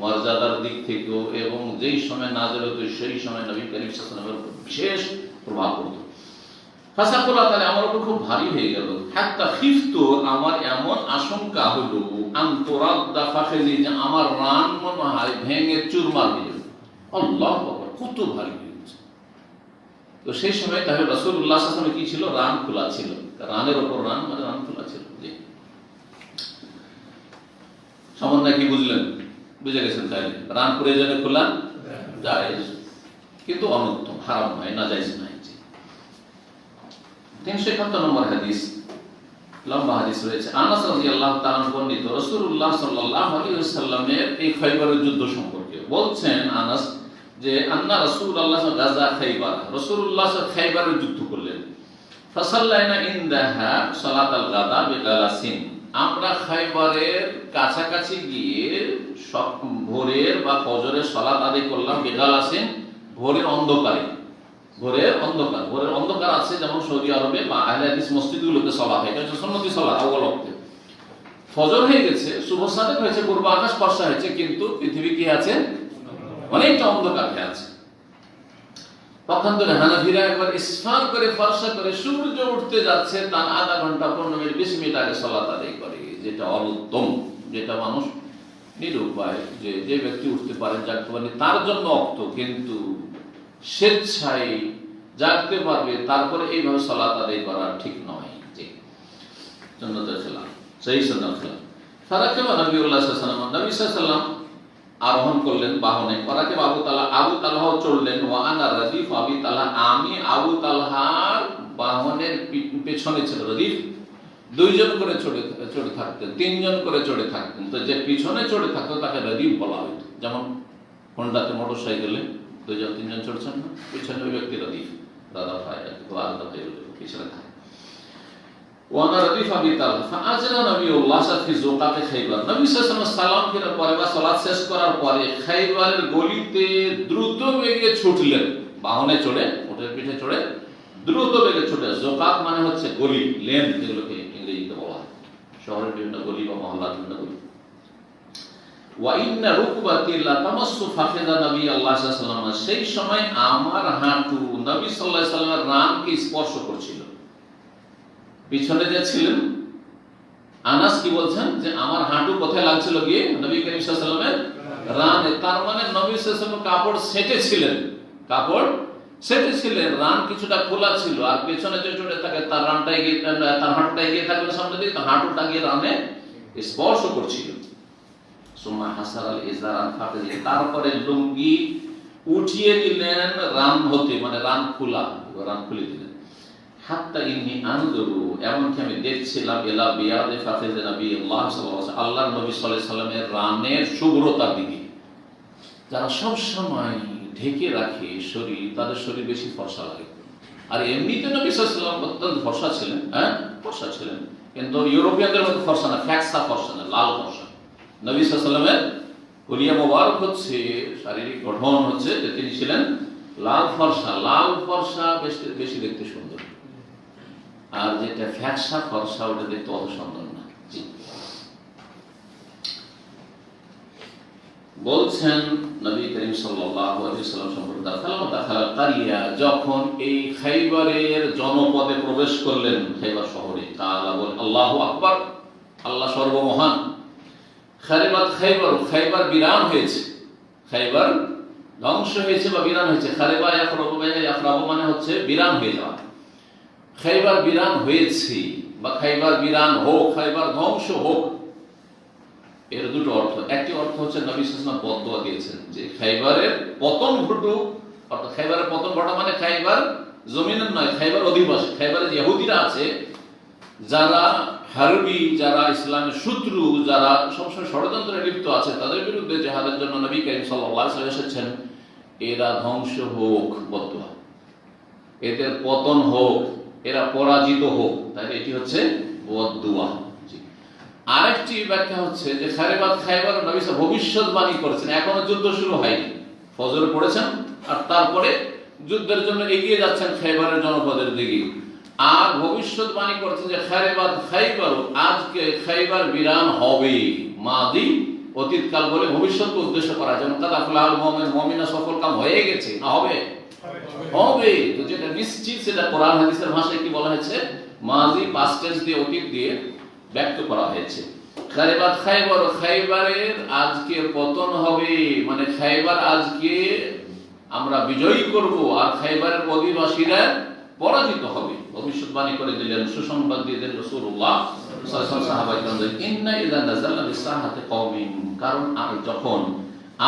Speaker 1: মর্যাদার দিক থেকেও, এবং যেই সময় নাযিল হতো সেই সময় নবী করিম সাল্লাল্লাহু আলাইহি ওয়াসাল্লামের উপর বিশেষ প্রভাব পড়তো। ফাসাকুলা, তাহলে আমার উপর খুব ভারী হয়ে গেল। হাত্তা খিফতু, আমার এমন আশঙ্কা হলো, আনতুরাদ্দা ফাখিজি, যে আমার রান মনে হয় ভেঙে চুরমার হয়ে যাবে। আল্লাহু আকবার, কত ভারী হয়ে গেছে। তো সেই সময় তাহলে রাসূলুল্লাহ সাল্লাল্লাহু আলাইহি ওয়াসাল্লাম কি ছিল? রান খোলা ছিল। রানের উপর রান, মানে রান খোলা ছিল। জি, সামান্য কি বুঝলেন? বুঝে গেছেন? তাহলে রান করে যাবে খোলা জায়েজ, কিন্তু অনুত্তম, হারাম নয়, নাজায়েজ নয়। 371 নম্বর হাদিস, লম্বা হাদিস রয়েছে। আনাস রাদিয়াল্লাহু তাআলা বর্ণিত রাসূলুল্লাহ সাল্লাল্লাহু আলাইহি ওয়াসাল্লামের এই খায়বারের যুদ্ধ সম্পর্কে বলছেন আনাস, যে আন্না রাসূলুল্লাহ গাজা খায়বার, রাসূলুল্লাহ খায়বারের যুদ্ধ করলেন। ফাসাল্লাইনা ইনদাহা সালাতাল গাদা বিগালাসিন, আমরা খায়বারের কাছাকাছি গিয়ে ভোরের বা ফজরের সালাত আদায় করলাম। বিগালাসিন, ভোরের অন্ধকারে। ভোরের অন্ধকার, ভোরের অন্ধকার আছে যেমন সৌদি আরবে বা আহলে হাদিস মসজিদগুলোতে সালাত হয়, এটা হচ্ছে সুন্নতি সালাত আউয়াল ওয়াক্তে। ফজর হয়ে গেছে, শুভ সাদেক হয়েছে, পূর্ব আকাশ ফর্সা হয়েছে, কিন্তু পৃথিবী কি আছে? অনেকটা অন্ধকার হয়ে আছে। পক্ষান্তরে হানাফিরা একবার ইসফার করে, ফর্সা করে, সূর্য উঠতে যাচ্ছে, তার আধা ঘন্টা 15 মিনিট 20 মিনিট আগে সালাত আদায় করে, যেটা অনুত্তম, যেটা মানুষ নিরুপায়, যে ব্যক্তি উঠতে পারে, জাগতে পারে, তার জন্য অক্ত, কিন্তু স্বেচ্ছায় জাগতে পারবে তারপরে এইভাবে সালাত আদায় করা ঠিক নয়। যে সুন্নতের খেলাফ, সেই সুন্নাত খেলাফ। ফারাকাবা নবিয়ুল্লাহ সাল্লাল্লাহু আলাইহি ওয়াসাল্লাম, নবী সাল্লাল্লাহু আলাইহি ওয়াসাল্লাম আরোহণ করলেন বাহনে। ফারাকাবা আবু তালহা, আবু তালহাও চড়লেন। ওয়া আনা রাদিফ আবি তালহা, আমি আবু তালহার বাহনের পেছনে ছিল। রাদিফ, দুইজন করে চড়ে থাকতেন, তিনজন করে চড়ে থাকতেন। তো যে পিছনে চড়ে থাকতো তাকে রাদিফ বলা হতো। যেমন হোন্ডাতে, মোটরসাইকেলে দুইজন তিনজন চড়ছেন না, পিছনে ওই ব্যক্তি রাদিফ, দাদা ভাই, আলাদা পিছনে থাকে। ওয়ানা রাদিফ আবি তালহা ফাআজরা নবিয়ুল্লাহ ফি যুকাতে খায়বার, নবী সাল্লাল্লাহু আলাইহি ওয়াসাল্লাম সালাম ফিরার পরে বা সালাত শেষ করার পরে খায়বারের গলিতে দ্রুত বেগে ছুটলেন। বাহনে চড়ে, উটের পিঠে চড়ে দ্রুত বেগে ছুটে। যুকাত মানে হচ্ছে গলি, লেন, যেগুলোকে ইংরেজিতে বলা হয়, শহরের বিভিন্ন গলি বা মহল্লার বিভিন্ন গলি। ওয়া ইন্না রুকবাতি লা তামাসসু ফাখিদা নবী আল্লাহ সাল্লাল্লাহু আলাইহি ওয়াসাল্লাম, সেই সময় আমার হাঁটু নবী সাল্লাল্লাহু আলাইহি ওয়াসাল্লামের রানকে স্পর্শ করছিল। পিছনে যে ছিলেন আনাস কি বলছেন, যে আমার হাঁটু কোথায় লাগছিল? গিয়ে নবী করিম সাল্লাল্লাহু আলাইহি ওয়াসাল্লামের রানে। তার মানে নবী সাল্লাল্লাহু আলাইহি ওয়াসাল্লাম কাপড় সেটেছিলেন, কাপড় সেটেছিলেন, রান কিছুটা খোলা ছিল, আর পেছনে যে চড়ে থাকে তার রানটা এগিয়ে, তার হাঁটুটা এগিয়ে থাকবে সামনে দিকে, তার হাঁটুটা গিয়ে রানে স্পর্শ করছিল। সুম্মা হাসারাল ইজার আন ফাকিহি, তারপরে লুঙ্গি উঠিয়ে দিলেন রান হতে, মানে রান খোলা, রান খুলে দিলেন। হাত্তা ইন্নী আনজুরু, এমনকি আমি দেখছিলাম, ইলা বিয়াদি ফাকিহি নবিয়ুল্লাহ সাল্লাল্লাহু আলাইহি ওয়াসাল্লাম, আল্লাহর নবী সাল্লাল্লাহু আলাইহি ওয়াসাল্লামের রানের শুভ্রতার দিকে। যারা সব সময় ঢেকে রাখে শরীর, তাদের শরীর বেশি ফর্সা লাগে। আর এমনিতে নবী সাল্লাল্লাহু আলাইহি ওয়াসাল্লাম অত্যন্ত ফর্সা ছিলেন, ফর্সা ছিলেন, কিন্তু ইউরোপিয়ানদের মতো ফর্সা না, ফ্যাক্সা ফর্সা না, লাল ফর্সা। নবী সাল্লাল্লাহু আলাইহি ওয়াসাল্লামের কুলিয়া মোবারক হচ্ছে, শারীরিক গঠন হচ্ছে যে তিনি ছিলেন লাল ফর্সা। লাল ফর্সা বেশি দেখতে সুন্দর, আর যেটা ফ্যাক্সা ফর্সা ওটা দেখতে অত সুন্দর না। বলছেন নবী করিম সাল্লাল্লাহু আলাইহি ওয়াসাল্লাম সম্পর্কে, দাখালা কারিয়া, যখন এই খায়বারের জনপদে প্রবেশ করলেন, খায়বার শহরে, তাআলা বলেন আল্লাহু আকবার, আল্লাহ সর্বমহান। খারিবাত খায়বার, খায়বার বিরান হয়েছে, খায়বার ধ্বংস হয়েছে বা বিরান হয়েছে। খারিবা ইয়াখরাবু, ইয়াখরাবু মানে হচ্ছে বিরান হয়ে যাওয়া। খায়বার বিরান হয়েছে বা খায়বার বিরান হোক, খায়বার ধ্বংস হোক, এর দুটো অর্থ। একটি অর্থ হচ্ছে নবী সাল্লাল্লাহু আলাইহি ওয়াসাল্লাম বদদুয়া দিয়েছেন যে খায়বারের পতন ঘটুক, অর্থাৎ খায়বারের পতন ঘটা মানে খায়বার জমিনের নয়, খায়বার অধিবাসী, খায়বারের ইহুদিরা আছে, যারা হারবি, যারা ইসলামের শত্রু, যারা সবসময় ষড়যন্ত্রে লিপ্ত আছে, তাদের বিরুদ্ধে জিহাদের জন্য নবী করিম সাল্লাল্লাহু আলাইহি ওয়াসাল্লাম এসেছেন। এরা ধ্বংস হোক, বদদুয়া, এদের পতন হোক, এরা পরাজিত হোক, তাই এটি হচ্ছে বদদুয়া। আরেকটি ব্যাখ্যা হচ্ছে যে খারিবাত খায়বার নবী সাল্লাল্লাহু ভবিষ্যৎবাণী করেছেন, এখনো যুদ্ধ শুরু হয়নি, ফজর পড়েছেন আর তারপরে যুদ্ধের জন্য এগিয়ে যাচ্ছেন খাইবারের জনপদের দিকে, আর ভবিষ্যৎবাণী করছেন যে খাইবার, আজকে খাইবার বিরান হবে। মাদি অতীতকাল বলে ভবিষ্যৎ উদ্দেশ্য করা, যেমন কাদ আফলাহুল মুমিনুন, মুমিনরা সফল কাম হয়ে গেছে, না হবে? হবে। তো যেটা নিশ্চিত সেটা কোরআন হাদিসের ভাষায় কি বলা হয়েছে? মাদি পাস্ট টেন্স দিয়ে, অতীত দিয়ে ব্যক্ত করা হয়েছে। খাইবার, খাইবারের আজকে পতন হবে, মানে খাইবার আজকে আমরা বিজয়ী করব, আর খাইবারের অধিবাসীরা পরাজিত হবে। ভবিষ্যৎবাণী করে দিলেন, সুসংবাদ দিয়ে দিলেন রাসূলুল্লাহ সাল্লাল্লাহু আলাইহি ওয়াসাল্লাম সাহাবায়ে ইন্না ইযা নাযালনা বিসাহাতি কওমিন, কারণ যখন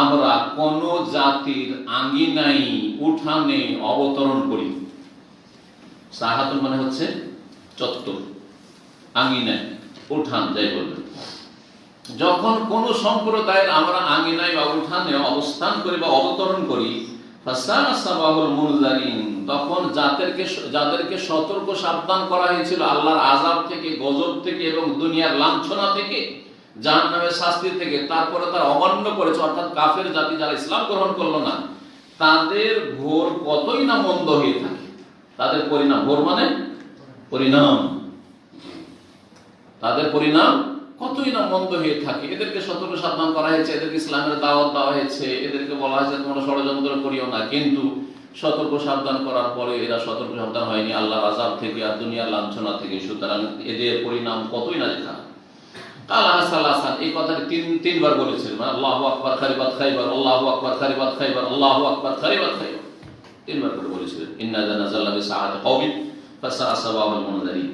Speaker 1: আমরা কোন জাতির আঙ্গিনায়, উঠানে অবতরণ করি, সাহাতুন মানে হচ্ছে চত্বর, আঙ্গিনায়, উঠান যাই বলবেন, যখন কোন সম্প্রদায়ের আমরা আঙ্গিনায় বা উঠানে অবস্থান করি বা অবতরণ করি, তখন যাদেরকে সতর্ক সাবধান করা হয়েছিল আল্লাহর আযাব থেকে, গজব থেকে এবং দুনিয়ার লাঞ্ছনা থেকে, জাহান্নামের শাস্তি থেকে, তারপরে তারা অমান্য করেছে, অর্থাৎ কাফের জাতি যারা ইসলাম গ্রহণ করলো না, তাদের ঘোর কতই না মন্দ হয়ে থাকে। তাদের পরিণাম, ঘোর মানে পরিণাম, তাদের পরিণাম কতই না মন্দ হয়ে থাকে। এদেরকে সতর্ক সাবধান করা হয়েছে, এদেরকে ইসলামের দাওয়াত দেওয়া হয়েছে, এদেরকে বলা হয়েছে তোমরা ষড়যন্ত্র করিও না, কিন্তু সতর্ক সাবধান করার পরে এরা সতর্ক সাবধান হয়নি আল্লাহর আযাব থেকে আর দুনিয়ার লাঞ্ছনা থেকে। সুতরাং এদের পরিণাম কতই না দেখা। এই কথাটি তিনবার বলেছিলেন, আল্লাহু আকবার খারিবাত খাইবার, আল্লাহু আকবার খারিবাত খাইবার, আল্লাহু আকবার খারিবাত খাইবার, তিনবার করে বলেছিলেন। ইন্না নাযালনা বিসাআতি কওমিন ফাসাআ সাওয়াবুল মুনযারিন।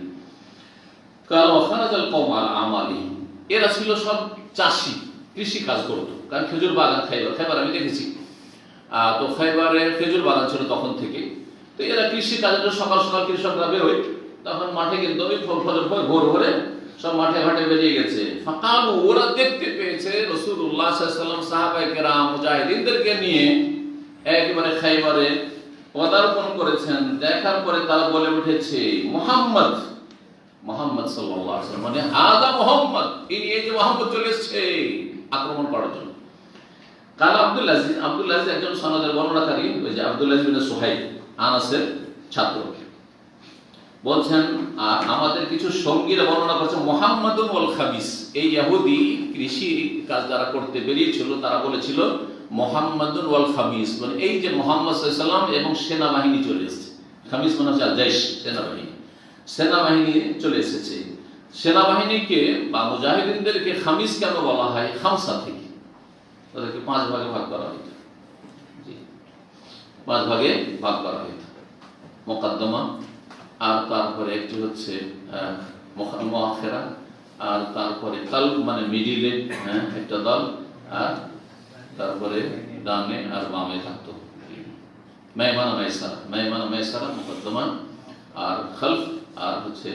Speaker 1: কাল ওয়া খারাজাল কওম আলা আমালিহিম, এরা ছিল সব চাষী, কৃষি কাজ করতো, কারণ খেজুর বাগান খাইবার আমি দেখেছি, তো খাইবারে খেজুর বাগান ছিল তখন থেকে। তো এরা কৃষি কাজের সকাল সকাল কৃষকরা বেরোয়, তখন মাঠে কিন্তু ওই ফজর পর ভোর ভোরে সব মাঠে ঘাটে বেরিয়ে গেছে। ফাকালু, ওরা দেখতে পেয়েছে রাসূলুল্লাহ সাল্লাল্লাহু আলাইহি ওয়াসাল্লাম সাহাবায়ে কেরাম মুজাহিদিনদেরকে নিয়ে একেবারে খাইবারে পদার্পণ করেছেন। দেখার পরে তারা বলে উঠেছে, মুহাম্মদ সাল্লাল্লাহু আলাইহি ওয়াসাল্লাম, মানে হাদা মুহাম্মদ, এই যে মুহাম্মদ চলে এসেছে আক্রমণ করার জন্য। কাল আব্দুল আজিজ একজন সনদের বর্ণনাকারী, ওই যে আব্দুল আজিজ বিন সুহাইব, আনাসের ছাত্র, বলছেন আর আমাদের কিছু সঙ্গীরা বর্ণনা করেছে মুহাম্মাদুন ওয়াল খাবিস, এই ইহুদি কৃষি কাজ যারা করতে বেরিয়েছিল তারা বলেছিল মুহাম্মাদুন ওয়াল খাবিস, মানে এই যে মুহাম্মদ সাল্লাল্লাহু আলাইহি ওয়াসাল্লাম এবং সেনাবাহিনী চলে এসেছে। খাবিস মানে হচ্ছে জৈশ, সেনাবাহিনী চলে এসেছে। সেনাবাহিনীকে বা মুজাহিদিনদেরকে খামিস কেন বলা হয়? খামসা থেকে, তাদেরকে 5 ভাগে ভাগ করা হইত, 5 ভাগে ভাগ করা হইত। মুকদ্দমা, আর তারপরে একটি হচ্ছে মুআখিরা, আর তারপরে কালব মানে মিডিলে একটা দল, আর তারপরে ডানে আর বামে থাকতো মাইমানা মাইসারা, মুকদ্দমা আর খালফ, আর হচ্ছে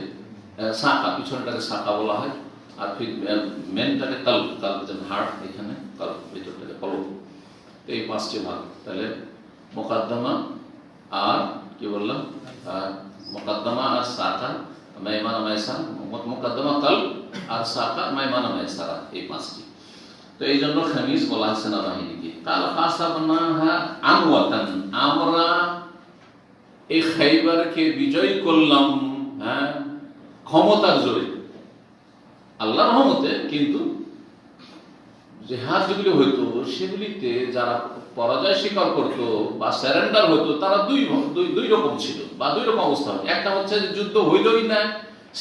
Speaker 1: সাকা, পিছনটাকে সাকা বলা হয়, আর মেনটাকে কালব, যেন হার্ট, এখানে কালব, ভিতরটাকে কলব। এই 5টি ভাগ। তাহলে মুকদ্দমা আর কি বললাম, মুকদ্দমা আর সাকা, মাইমানা মাইসারা, মুকদ্দমা কালব আর সাকা, মাইমানা মাইসারা, এই 5টি। তো এই জন্য খামিস বলা হয় সেনাবাহিনীকে। কাল কাসাবনাহা আমওয়াতান, আমরা এই খাইবারকে বিজয় করলাম ক্ষমতার জোরে, আল্লাহর রহমতে। কিন্তু জিহাদ যেগুলি হইতো সেগুলিতে যারা পরাজয় স্বীকার করতো বা সারেন্ডার হইতো, তারা দুই রকম ছিল বা 2 রকম অবস্থা। একটা হচ্ছে যে যুদ্ধ হইলই না,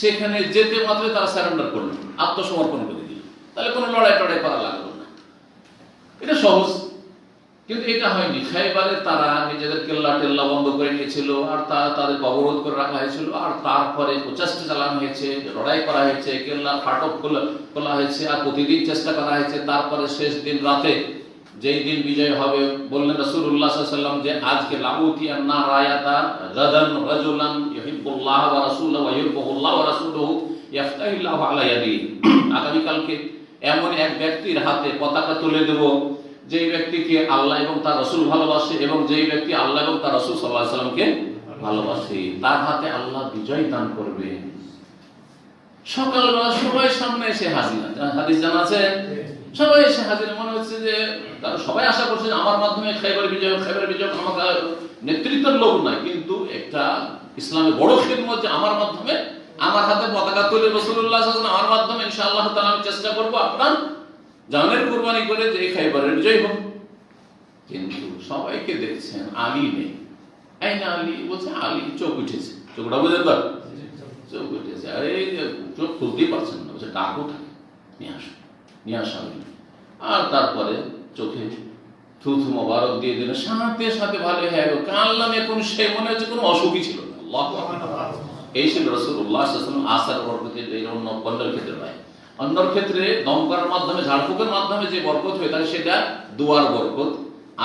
Speaker 1: সেখানে যেতে মাত্র তারা সারেন্ডার করলো, আত্মসমর্পণ করে দিল, তাহলে কোনো লড়াই টড়াই করা লাগলো না, এটা সহজ। কিন্তু এটা হয়নি। খাইবারে তারা নিজেদের কেল্লা টেল্লা বন্ধ করে নিয়েছিল, আর তাদেরকে অবরোধ করে রাখা হয়েছিল, আর তারপরে প্রচেষ্টা চালানো হয়েছে, লড়াই করা হয়েছে, কেল্লার ফাটক খোলা হয়েছে, আর প্রতিদিন চেষ্টা করা হয়েছে। তারপরে শেষ দিন রাতে, যেই দিন বিজয় হবে, বললেন রাসূলুল্লাহ সাল্লাল্লাহু আলাইহি ওয়াসাল্লাম যে আজকে লাউতিয়ান্না রায়াতা গাদান রাজুলান ইউহিব্বুল্লাহ ওয়া রাসূলুহু ওয়া ইউহিব্বুহুল্লাহ ওয়া রাসূলুহু ইফতাহিল্লাহু আলা ইয়াদিহি, আগামীকালকে এমন এক ব্যক্তির হাতে পতাকা তুলে দেব যেই ব্যক্তিকে আল্লাহ এবং তার রাসূল ভালোবাসে, এবং যেই ব্যক্তি আল্লাহ এবং তার রাসূল সাল্লাল্লাহু আলাইহি ওয়াসাল্লামকে ভালোবাসে, তার হাতে আল্লাহ বিজয় দান করবে। সকালবেলা সবাই সামনে এসে হাজির, হাদিস জানা আছে, সবাই এসে হাজির। মনে হচ্ছে যে সবাই আশা করছে যে আমার মাধ্যমে খাইবার বিজয়, খাইবার বিজয় আমাকে নেতৃত্বের লোক নয়, কিন্তু একটা ইসলামের বড় খিদমত যে আমার মাধ্যমে, আমার হাতে পতাকা তুলে রাসূলুল্লাহ সাল্লাল্লাহু আলাইহি ওয়াসাল্লাম, আমার মাধ্যমে ইনশাআল্লাহ তাআলা আমি চেষ্টা করব আপনার জানের কুরবানি করে যে খাইবারের বিজয় হোক। কিন্তু সবাইকে দেখছেন আলী নেই। এই না আলী, বলছে আলী চোখ উঠেছে। চোখটা বুঝে তো, চোখ উঠেছে, আরে চোখ খুলতেই পারছেন না, বলছে ডাক ওঠায় নিয়ে আসো, নিয়ে আসা আলী। আর তারপরে চোখে থুথু মোবারক দিয়ে দিলেন, সাথে সাথে ভালো হয়ে গেল। কানলাম এখন সে মনে হচ্ছে কোনো অসুখই ছিল না। আল্লাহু আকবার। এই ছিল রাসূলুল্লাহ সাল্লাল্লাহু আলাইহি ওয়াসাল্লাম আসার বরকতে। এই অন্য ক্ষেত্রে নয়, অন্যর ক্ষেত্রে দম করার মাধ্যমে, ঝাড়ফুঁকের মাধ্যমে যে বরকত হয়ে থাকে সেটা দুয়ার বরকত,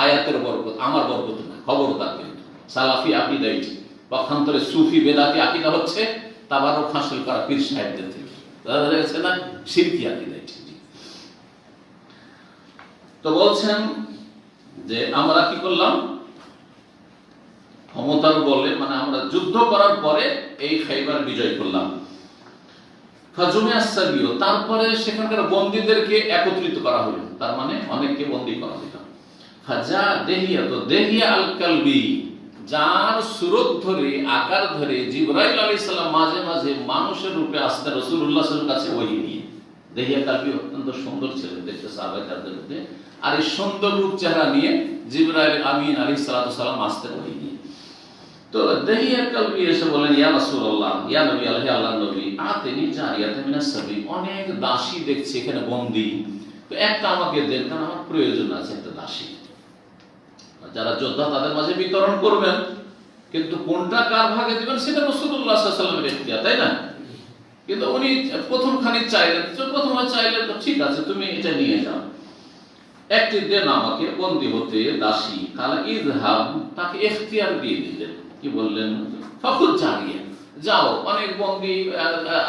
Speaker 1: আয়াতের বরকত, আমার বরকত না। খবরদার, কিন্তু সালাফি আকীদা এটি, পক্ষান্তরে সুফি বেদাতি আকীদা হচ্ছে তাবারুক হাসিল করা পীর সাহেবদের থেকে। দাদা দেখছে না, শিরকি আকীদা এটি। তো বলছেন যে আমরা কি করলাম, ক্ষমতার বলে, মানে আমরা যুদ্ধ করার পরে এই খাইবার বিজয় করলাম। তারপরে সেখানকার বন্দীদেরকে একত্রিত করা হলো, তার মানে অনেককে বন্দী করা হলো। ফাজা দেহিয়া, তো দেহিয়া আল কালবি, যার সুরত ধরে, আকার ধরে জিবরাইল আলাইহিস সালাম মাঝে মাঝে মানুষের রূপে আসতেন রাসূলুল্লাহ সাল্লাল্লাহু আলাইহি ওয়াসাল্লামের কাছে ওহী নিয়ে। দেহিয়া কালবি অত্যন্ত সুন্দর ছিলেন দেখতে সাহাবাদের মধ্যে, আর এই সুন্দর রূপ চেহারা নিয়ে জিবরাইল আমিন আলাইহিস সালাতু সালাম আসতেন ওহী নিয়ে। তো দেহিয়া কালবি এসে বলেন, ইয়া রাসূলুল্লাহ, ইয়া নবী, আল্লাহর নবী, আতেনি জারিয়াতাম মিনাস সাবী, অনেক দাসী দেখছি এখানে বন্দী, তো একটা আমাকে দেন, কারণ আমার প্রয়োজন আছে একটা দাসী। যারা যোদ্ধা তাদের মাঝে বিতরণ করবেন, কিন্তু কোনটা কার ভাগে দিবেন সেটা রাসূলুল্লাহ সাল্লাল্লাহু আলাইহি ওয়াসাল্লামের ইখতিয়ার, তাই না? কিন্তু উনি প্রথম খানিক চাইলেন, প্রথমে চাইলেন তো ঠিক আছে তুমি এটা নিয়ে যাও, একটি দেন আমাকে বন্দী হতে দাসী। কালা ইযহাব, তাকে ইখতিয়ার দিয়ে দিলেন, কি বললেন, ফাখুদ জারিয়া, যাও, অনেক বন্দী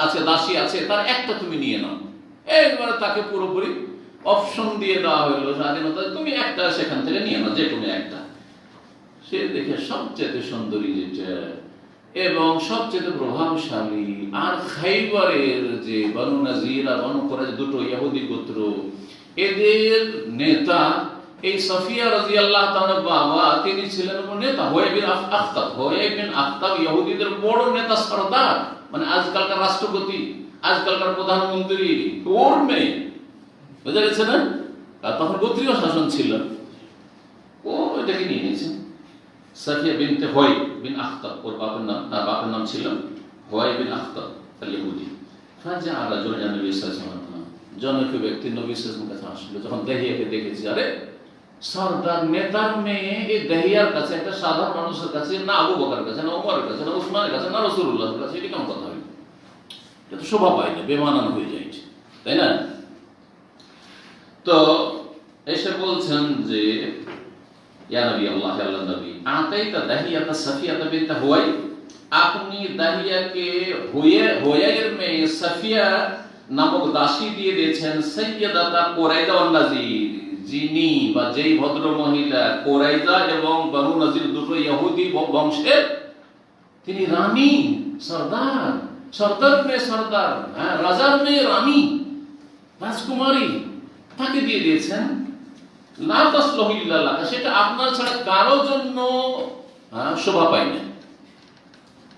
Speaker 1: আছে, দাসী আছে, তার একটা তুমি নিয়ে নাও। এইবারে তাকে পুরোপুরি অপশন দিয়ে দেওয়া হলো, স্বাধীনতা, তুমি একটা সেখান থেকে নিয়ে নাও, যে কোনো একটা। সে দেখে সবচেয়ে সুন্দরী যেটা এবং সবচেয়ে প্রভাবশালী, আর খাইবারের যে বনু নাজির আর বনু কুরাইজা দুটো ইহুদি গোত্র, এদের নেতা এই সাফিয়া রাদিয়াল্লাহু তাআলা বাবা, তিনি ছিলেন নেতা হুয়াই বিন আখতাব। হুয়াই বিন আখতাব ইহুদিদের বড় নেতা, সরদার, মানে আজকালকার রাষ্ট্রপতি, আজকালকার প্রধানমন্ত্রী, ওর মেয়ে, বুঝা গেছে না? তখন গোত্রীয় শাসন ছিল। ও এটাকে নিয়ে নিয়েছে, সাফিয়া বিনতে হুয়াই বিন আখতাব, ওর বাপের নাম, তার বাপের নাম ছিল হুয়াই বিন আখতাব আল ইহুদি। ফাজা রাজুলান নবী সাল্লাল্লাহু আলাইহি ওয়াসাল্লাম, জনৈক ব্যক্তি নবী সাল্লাল্লাহু আলাইহি ওয়াসাল্লামের কাছে আসলো। যখন দেহিয়াকে দেখেছি, আরে সরদার নেতার মেয়ে এই দেহিয়ার কাছে, একটা সাধারণ মানুষের কাছে, না আবু বকরের কাছে, না ওমরের কাছে, না উসমানের কাছে, না রাসূলুল্লাহর কাছে, এটা কেমন কথা হবে? এটা তো শোভা পায় না, বেমানান হয়ে যায়, তাই না? তো এসে বলছেন যে, ইয়া নবী আল্লাহ, আল্লাহর নবী, আতাইতা দাহিয়াতা সাফিয়াতা বিনতে হুয়াই, আপনি দাহিয়াকে হুয়াইয়ের মেয়ে সাফিয়া নামক দাসী দিয়ে দিয়েছেন সাইয়্যিদাতা কুরাইজা ওয়ান নাজির, যিনি বা যেই ভদ্র মহিলা কুরাইজা এবং বনু নাজির দুটো ইহুদি বংশের, তিনি রানী, সরদার, সরদার মেয়ে সরদার, হ্যাঁ, রাজার মেয়ে রানী, রাজকুমারী, তাকে দিয়ে দিয়েছেন। লা তাসলুহু ইল্লা লাকা, সেটা আপনার ছাড়া কারো জন্য শোভা পায় না।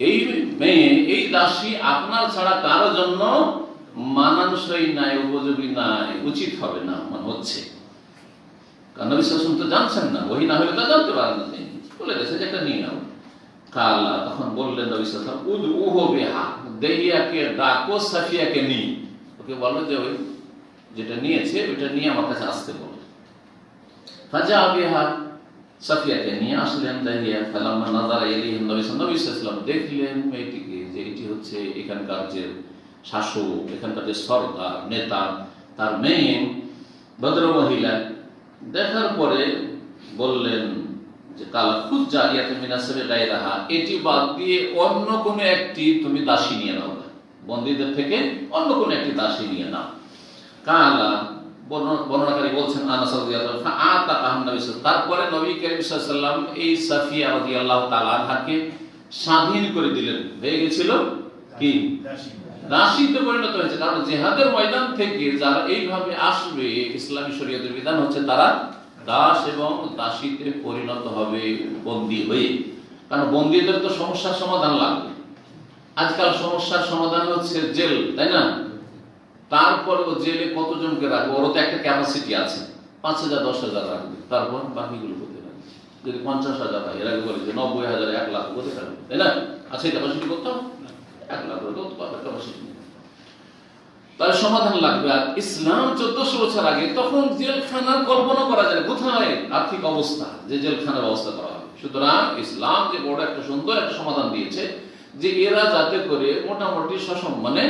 Speaker 1: এই মেয়ে, এই দাসী আপনার ছাড়া কারো জন্য মানানসই নাই, উপযোগী নাই, উচিত হবে না মনে হচ্ছে। কারণ নবী সাল্লাল্লাহু আলাইহি ওয়াসাল্লাম তো জানছেন না, ওহী না হলে তা জানতে পারেন না, বলে গেছে যে এটা নিয়ে নাও। কালা, তখন বললেন নবী সাল্লাল্লাহু আলাইহি ওয়াসাল্লাম, উদউহু বিহা, দেহিয়াকে ডাকো, সাফিয়াকে নিয়ে, ওকে বলো যে ওই যেটা নিয়েছে ওইটা নিয়ে আমার কাছে আসতে বলো। ফাজা বিহা, সাফিয়াকে নিয়ে আসলেন দেহিয়া। ফালাম্মা নাযারা ইলাইহি নবী সাল্লাল্লাহু আলাইহি ওয়াসাল্লাম, দেখলেন মেয়েটিকে যে এটি হচ্ছে এখানকার যে শাসক, এখানকার যে সরদার, নেতা, তার মেয়ে, ভদ্র মহিলা। দেখার পরে বললেন যে, কালা খুদ জারিয়াতুন মিনাস সাবী গায়রাহা, এটি বাদ দিয়ে অন্য কোনো একটি তুমি দাসী নিয়ে নাও, বন্দীদের থেকে অন্য কোনো একটি দাসী নিয়ে নাও। কালা, বর্ণনাকারী বলছেন আনাস রাদিয়াল্লাহু আনহু, ফাআতাকাহু নবী সাল্লাল্লাহু আলাইহি ওয়াসাল্লাম, তারপরে নবী কারীম সাল্লাল্লাহু আলাইহি ওয়াসাল্লাম এই সাফিয়া রাদিয়াল্লাহু তাআলা আনহাকে স্বাধীন করে দিলেন। হয়ে গেছিল কি দাসীতে পরিণত হয়েছে। কারণ জিহাদের ময়দান থেকে যারা এইভাবে আসবে, ইসলামী শরীয়তের বিধান হচ্ছে তারা দাস এবং দাসীতে পরিণত হবে বন্দী হয়ে। কারণ বন্দীদের তো সমস্যার সমাধান লাগবে। আজকাল সমস্যার সমাধান হচ্ছে জেল, তাই না? তারপরে ও জেলে কতজনকে রাখবে? ওর তো একটা ক্যাপাসিটি আছে, 5,000 10,000 রাখবে, তারপর বাকিগুলো কোথায় রাখবে? যদি 50,000 হয়, এর আগে বলে যে 90,000 1 লাখ কোথায় রাখবে, তাই না? আছে ক্যাপাসিটি করতে 1 লাখ করতে পারবে ক্যাপাসিটি। তার সমাধান লাগবে। আর ইসলাম 1400 বছর আগে তখন জেলখানার কল্পনা করা যায় কোথায় আর্থিক অবস্থা যে জেলখানার ব্যবস্থা করা হবে। সুতরাং ইসলাম যে বড় একটা সুন্দর একটা সমাধান দিয়েছে যে এরা যাতে করে মোটামুটি সসম্মানে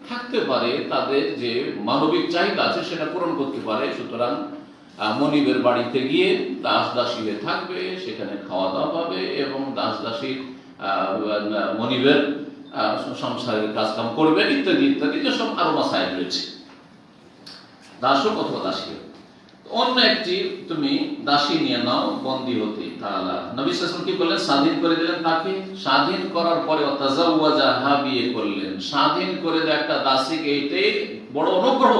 Speaker 1: থাকতে পারে, তাদের যে মানবিক চাহিদা আছে সেটা পূরণ করতে পারে। সুতরাং মনিবের বাড়িতে গিয়ে দাস দাসী হয়ে থাকবে, সেখানে খাওয়া দাওয়া পাবে এবং দাস দাসী মনিবের সংসারের কাজকাম করবে ইত্যাদি ইত্যাদি, যেসব আরো মাসাইল রয়েছে। দাসক অথবা দাসী, অন্য একটি তুমি দাসী নিয়ে নাও বন্দী হতে। তাআলা নবী সাল্লাল্লাহু আলাইহি ওয়াসাল্লাম কি বললেন? স্বাধীন করে দিলেন তাকে। স্বাধীন করার পরে তাজাওয়াজাহা, বিয়ে করলেন। স্বাধীন করে দেয় একটা দাসীকে, এটাই বড় অনুগ্রহ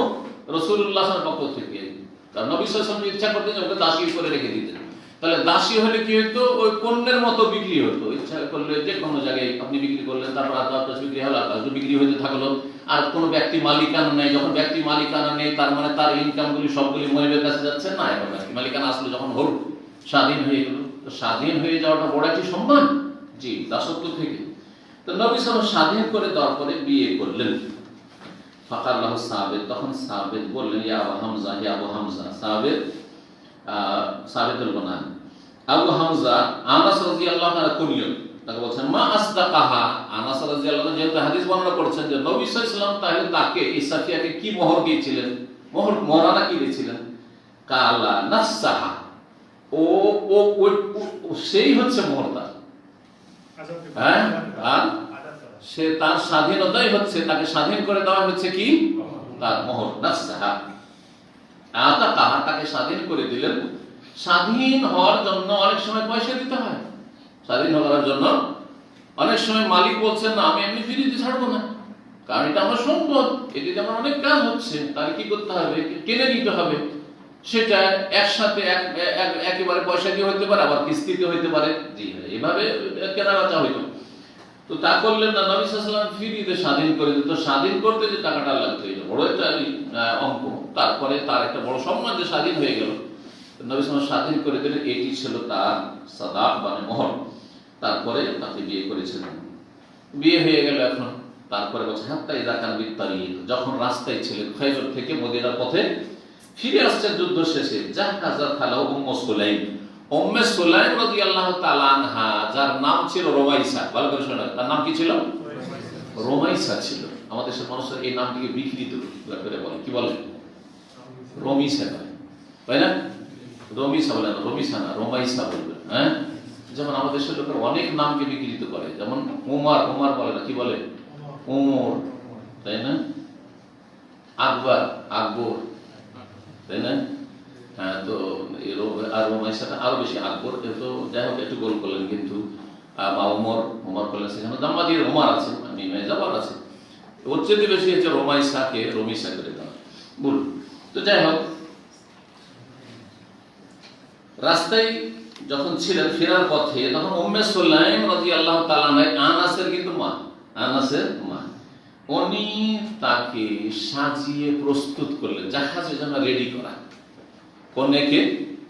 Speaker 1: রাসূলুল্লাহ সাল্লাল্লাহু আলাইহি ওয়াসাল্লামের পক্ষ থেকে। কারণ নবী সাল্লাল্লাহু আলাইহি ওয়াসাল্লাম ইচ্ছা করতেন যে ওকে দাসী করে রেখে দিতেন। তাহলে দাসী হলে কি হতো? ওই পণ্যের মতো বিক্রি হতো। ইচ্ছা করলে যে কোনো জায়গায় আপনি বিক্রি করলেন, তারপর আদালত বিক্রি হলো, বিক্রি হতে থাকলো। আর কোনো ব্যক্তি মালিকানা নেই। যখন ব্যক্তি মালিকানা নেই, তার মানে তার ইনকামগুলি সবগুলি মনিবের কাছে যাচ্ছে না। এখন ব্যক্তি মালিকানা আসলে যখন হল, স্বাধীন হয়ে গেল, তো স্বাধীন হয়ে যাওয়াটা বড় একটি সম্মান, জি, দাসত্ব থেকে। তো নবী সাল্লাল্লাহু আলাইহি ওয়াসাল্লাম স্বাধীন করে দেওয়ার পরে বিয়ে করলেন। ফাকাল্লাহু সাবিত, তখন সাবিত বললেন, ইয়া আবু হামজা, ইয়া আবু হামজা। সাবিতুল গুনাহ আবু হামজা, আনাস রাদিয়াল্লাহু তাআলা কুনিয়ত, তাকে বলছেন মা আসদাকাহা। আনাস রাদিয়াল্লাহু তাআলা যেহেতু হাদিস বর্ণনা করছেন যে নবী সাল্লাল্লাহু আলাইহি ওয়াসাল্লাম তাহলে তাকে এই সাফিয়াকে কি মোহর দিয়েছিলেন, মোহরানা কি দিয়েছিলেন? কালা নাফসাহা, ও ও সেই হচ্ছে মোহরদার। হ্যাঁ, আর সে তার স্বাধীনতাই হচ্ছে, তাকে স্বাধীন করে দেওয়া হচ্ছে কি তার মোহর। নাফসাহা আতাকাহা, তাকে স্বাধীন করে দিলেন। স্বাধীন হওয়ার জন্য অনেক সময় পয়সা দিতে হয়। স্বাধীন হওয়ার জন্য অনেক সময় মালিক বলছেন না, আমি এমনি ফিরিয়ে ছাড়বো না, কারণ এটা আমার সম্পদ, এটিতে আমার অনেক কাজ হচ্ছে, তাহলে কি করতে হবে? কিনে নিতে হবে। সেটা একসাথে একেবারে পয়সা দিয়ে হইতে পারে, আবার কিস্তিতে হইতে পারে। জি, এভাবে কেনা বেচা হইতো। তো তা করলেন না, নবী সাল্লাল্লাহু আলাইহি ওয়াসাল্লাম ফিরিয়ে দিয়ে স্বাধীন করে দিত। স্বাধীন করতে যে টাকাটা লাগতো, এটা বড় একটা অঙ্ক। তারপরে তার একটা বড় সম্মান যে স্বাধীন হয়ে গেল। নবী সাল্লাল্লাহু আলাইহি ওয়াসাল্লাম স্বাধীন করে দিলেন, এটি ছিল তার সাদাক মানে মোহর। তারপরে তাকে বিয়ে করেছিলেন। বিয়ে হয়ে গেল। এখন তারপরে বলছে হাত্তা ইযা কান বিত্তারিক, যখন রাস্তায় ছিলেন, খাইবার থেকে মদিনার পথে ফিরে আসছেন যুদ্ধ শেষে, জাহাজাত খালাও উম্মে সুলাইম। উম্মে সুলাইম রাদিয়াল্লাহু তাআলা আনহা, যার নাম ছিল রোমাইসা। ভালো করে শোনেন, তার নাম কি ছিল? রোমাইসা ছিল। আমাদের দেশের মানুষরা এই নামটিকে বিকৃত করে বলে, কি বলে? রমিসা বলে, তাই না? রমিসা বলে না, রমিসা না, রোমাইসা বলবে। হ্যাঁ, যেমন আমাদের দেশের লোকের অনেক নামকে বিকৃত করে। যেমন উমার, উমার বলে না, কি বলে? ওমর, তাই না? আকবর, আকবর, তাই না? হ্যাঁ, তো আর রোমাইসাটা আরো বেশি। আকবর তো যাই হোক একটু গোল করলেন, কিন্তু ওমর, ওমর করলেন, সেখানে জাম্মা দিয়ে ওমর আছে, যাবার আছে। ওর চেয়ে বেশি হচ্ছে রোমাইসাকে রমিসা করে দেওয়া ভুল। তো যাই হোক, রাস্তায় যখন ছিলেন ফেরার পথে, তখন উম্মে সুলাইম রাদিয়াল্লাহু তাআলা আনাসের কিন্তু মা, আনাসের মা, উনি তাকে সাজিয়ে প্রস্তুত করলেন, জাহাজের জন্য রেডি করা। কন্যাকে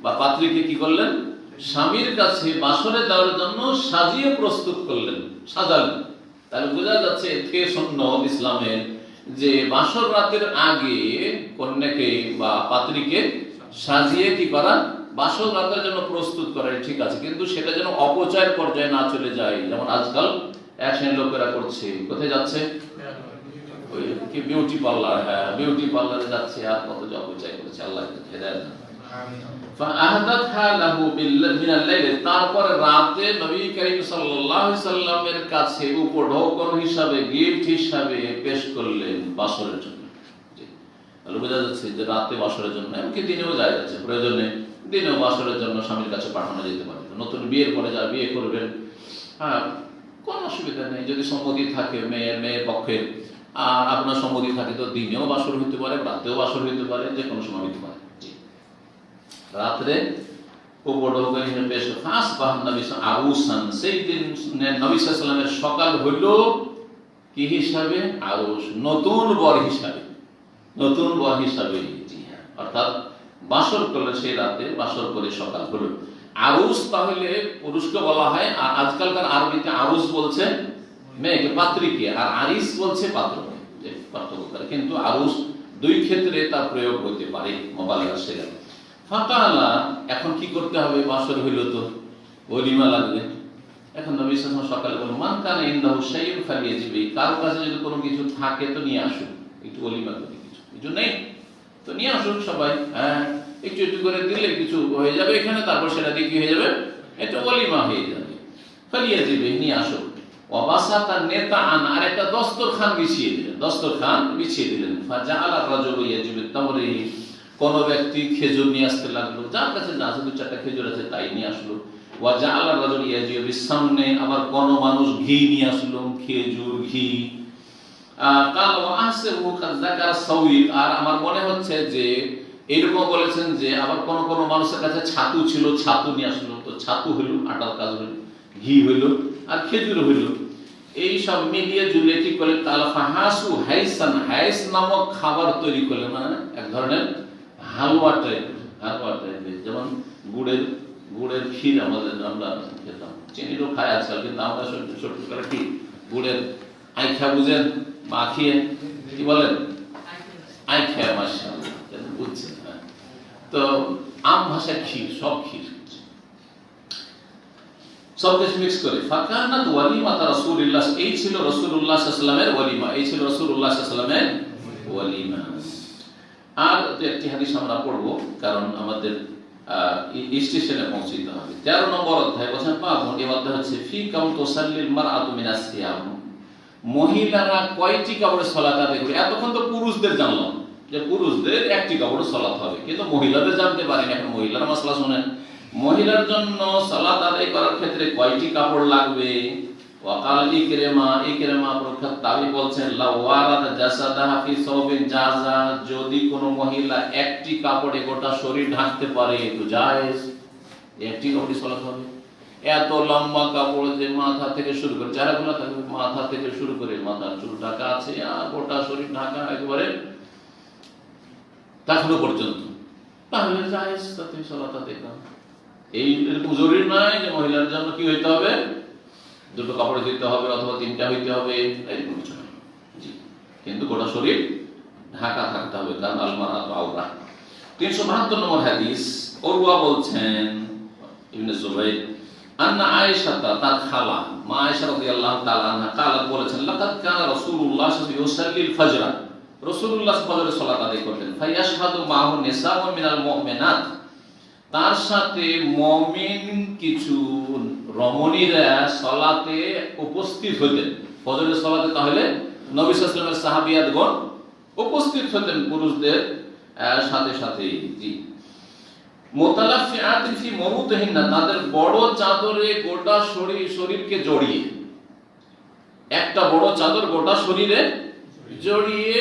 Speaker 1: বা পাত্রীকে কি করলেন? স্বামীর কাছে বাসরে দেওয়ার জন্য সাজিয়ে প্রস্তুত করলেন, সাজালেন। তাহলে বোঝা যাচ্ছে এতে সুন্নাত ইসলামের যে বাসর রাতের আগে কন্যাকে বা পাত্রীকে সাজিয়ে কি করা, বাসর রাতের জন্য প্রস্তুত করা, ঠিক আছে, কিন্তু সেটা যেন অপচয়ের পর্যায়ে না চলে যায়। যেমন আজকাল এক শ্রেণীর লোকেরা করছে, কোথায় যাচ্ছে? ওই কি বিউটি পার্লার, হ্যাঁ, বিউটি পার্লারে যাচ্ছে, আর কত যে অপচয় করেছে, আল্লাহ হেদায়েত দান। তারপরে রাতে নবী করিম সাল্লাল্লাহু আলাইহি সাল্লামের কাছে উপঢৌকন হিসাবে, গিফট হিসাবে পেশ করলেন বাসরের জন্য। বোঝা যাচ্ছে যে রাতে বাসরের জন্য, এমনকি দিনেও যায় যাচ্ছে, প্রয়োজনে দিনেও বাসরের জন্য স্বামীর কাছে পাঠানো যেতে পারে। নতুন বিয়ের পরে যারা বিয়ে করবেন, হ্যাঁ, কোনো অসুবিধা নেই। যদি সম্মতি থাকে মেয়ের পক্ষের, আর আপনার সম্মতি থাকে, তো দিনেও বাসর হইতে পারে, রাতেও বাসর হইতে পারে, যে কোনো সময় হইতে পারে। রাত্রে সেই দিন নবী সাল্লাল্লাহু আলাইহি ওয়াসাল্লামের সকাল হইল কি হিসাবে? আরুস, নতুন বর হিসাবে, নতুন বর হিসাবে। অর্থাৎ বাসর করলে সেই রাতে, বাসর করে সকাল হলো আরুস। তাহলে পুরুষকে বলা হয়, আর আজকালকার আরবিতে আরুস বলছে মেয়েকে, পাত্রীকে, আর আরিস বলছে পাত্রকে, পার্থক্য করে। কিন্তু আরুস দুই ক্ষেত্রে তার প্রয়োগ হতে পারে, মোবালিগা সেরা। ফাকালা, এখন কি করতে হবে? বাসর হইল তো ওলিমা লাগবে। এখন নবী সাল্লাল্লাহু আলাইহি ওয়াসাল্লাম সকালে বলেন, মান কানা ইনদাহু শাইউন ফালিয়াজিবি, কারো কাছে যদি কোনো কিছু থাকে তো নিয়ে আসুন, একটু ওলিমা করি, কিছু নেই তো নিয়ে আসুন সবাই। হ্যাঁ, একটু একটু করে দিলে কিছু হয়ে যাবে এখানে, তারপর সেটা দিয়ে কি হয়ে যাবে? এটা ওলিমা হয়ে যাবে। ফালিয়াজিবি, নিয়ে আসুন। ওয়াবাসাতা নেতা আন, আর একটা দস্তরখান বিছিয়ে দিলেন, দস্তরখান বিছিয়ে দিলেন। ফাজাআলা রাজুলু ইয়াজিবু তামরি, কোন ব্যক্তি খেজুর নিয়ে আসতে লাগলো, যার কাছে যা আছে, দু চারটা খেজুর আছে তাই নিয়ে আসলো। ওয়াজাআলা রাজুলু ইয়াজিবু বিসামনে, আবার কোন মানুষ ঘি নিয়ে আসলো, খেজুর, ঘি। কাল ওয়া আহসিবু কাদ যাকারা সাউইক, আর আমার মনে হচ্ছে যে এরকম বলেছেন যে আবার কোন কোন মানুষের কাছে ছাতু ছিল, ছাতু নিয়ে আসলো, তো ছাতু হইল, আটার কাজ হইল, ঘি হইল, আর খেজুর হইল। এই সব মিলিয়ে জুলিয়ে ঠিক করলেন। তাহলে ফাহাসু হাইসান, হাইস নামক খাবার তৈরি করলেন, মানে এক ধরনের হালুয়া টাইপের, হালুয়া টাইপের, যেমন গুড়ের ক্ষীর আমরা খেতাম, চিনিরও খায় আজকাল, কিন্তু আমরা ছোট করে কি গুড়ের আইখা বুঝেন, মাখিয়ে কি বলেন, আইখা, মাশাআল্লাহ, বুঝছেন। তো আম ভাষায় ক্ষীর, সব ক্ষীর, সব কিছু মিক্স করে। ফাকানাত ওয়ালিমাত রাসূলুল্লাহ, এই ছিল রাসূলুল্লাহ সাল্লাল্লাহু আলাইহি ওয়াসাল্লামের ওয়ালিমা, এই ছিল রাসূলুল্লাহ সাল্লাল্লাহু আলাইহি ওয়াসাল্লামের ওয়ালিমা। আর একটি হাদিস আমরা পড়ব, কারণ আমাদের স্টেশনে পৌঁছতে হবে। 13 নম্বর অধ্যায় বলেন, বাবুন, এই অধ্যায় হচ্ছে ফি কাম তুসাল্লিল মারআতু মিনাস সিয়াম, মহিলারা কয়টি কাপড়ে সালাত আদায় করে। এতক্ষণ তো পুরুষদের জানলাম যে পুরুষদের একটি কাপড়ে সালাত হবে, কিন্তু মহিলাদের জানতে পারিনি। এখন মহিলার মাসলা শুনেন, মহিলার জন্য সালাত আদায় করার ক্ষেত্রে কয়টি কাপড় লাগবে। ওয়াকাল ইকরিমা প্রখ্যাত তাবী বলছেন, লাউ ওয়ারাদ জাসাদাহা ফি সাওবিন জাযা, যদি কোন মহিলা একটি কাপড়ে গোটা শরীর ঢাকতে পারে তো জায়েজ, একটি কাপড়ে সালাত হবে। এত লম্বা কাপড় যে মাথা থেকে শুরু করে, চেহারাগুলো থাকবে, মাথা থেকে শুরু করে মাথার চুল ঢাকা আছে, আর গোটা শরীর ঢাকা একেবারে এখনো পর্যন্ত, তাহলে জায়েজ, তাতে সালাত আদায় করা। এই এরকম জরুরি নয় যে মহিলার জন্য কি হইতে হবে, দুটো কাপড় দিতে হবে অথবা তিনটা হইতে হবে, এরকম কিছু নয়। কিন্তু গোটা শরীর ঢাকা থাকতে হবে, কারণ আল মারআতু আওরা। 372 নম্বর হাদিস, উরওয়া বলছেন, ইবনে জুবাইর, আন্না আয়েশা, তার খালা মা আয়েশা রাদিয়াল্লাহু তাআলা আনহা قالت, বলেছেন, লাকাদ কানা রাসূলুল্লাহ সাল্লাল্লাহু আলাইহি ওয়াসাল্লাম ইউসাল্লিল ফজর, রাসূলুল্লাহ ফজরের সালাত আদায় করতেন। ফায়াশহাদু মাহু নিসাউ মিনাল মুমিনাত, তার সাথে মুমিন কিছু রমণীরা সালাতে উপস্থিত হতেন, ফজরের সালাতে। তাহলে নবী সাল্লাল্লাহু আলাইহি ওয়াসাল্লামের সাহাবিয়াতগণ উপস্থিত হতেন পুরুষদের সাথে সাথে। জি, মুতালাফিআতিন ফি মুরুতিহিন্না, তাদের বড় চাদরে গোটা শরীরকে জড়িয়ে, একটা বড় চাদর গোটা শরীরে জড়িয়ে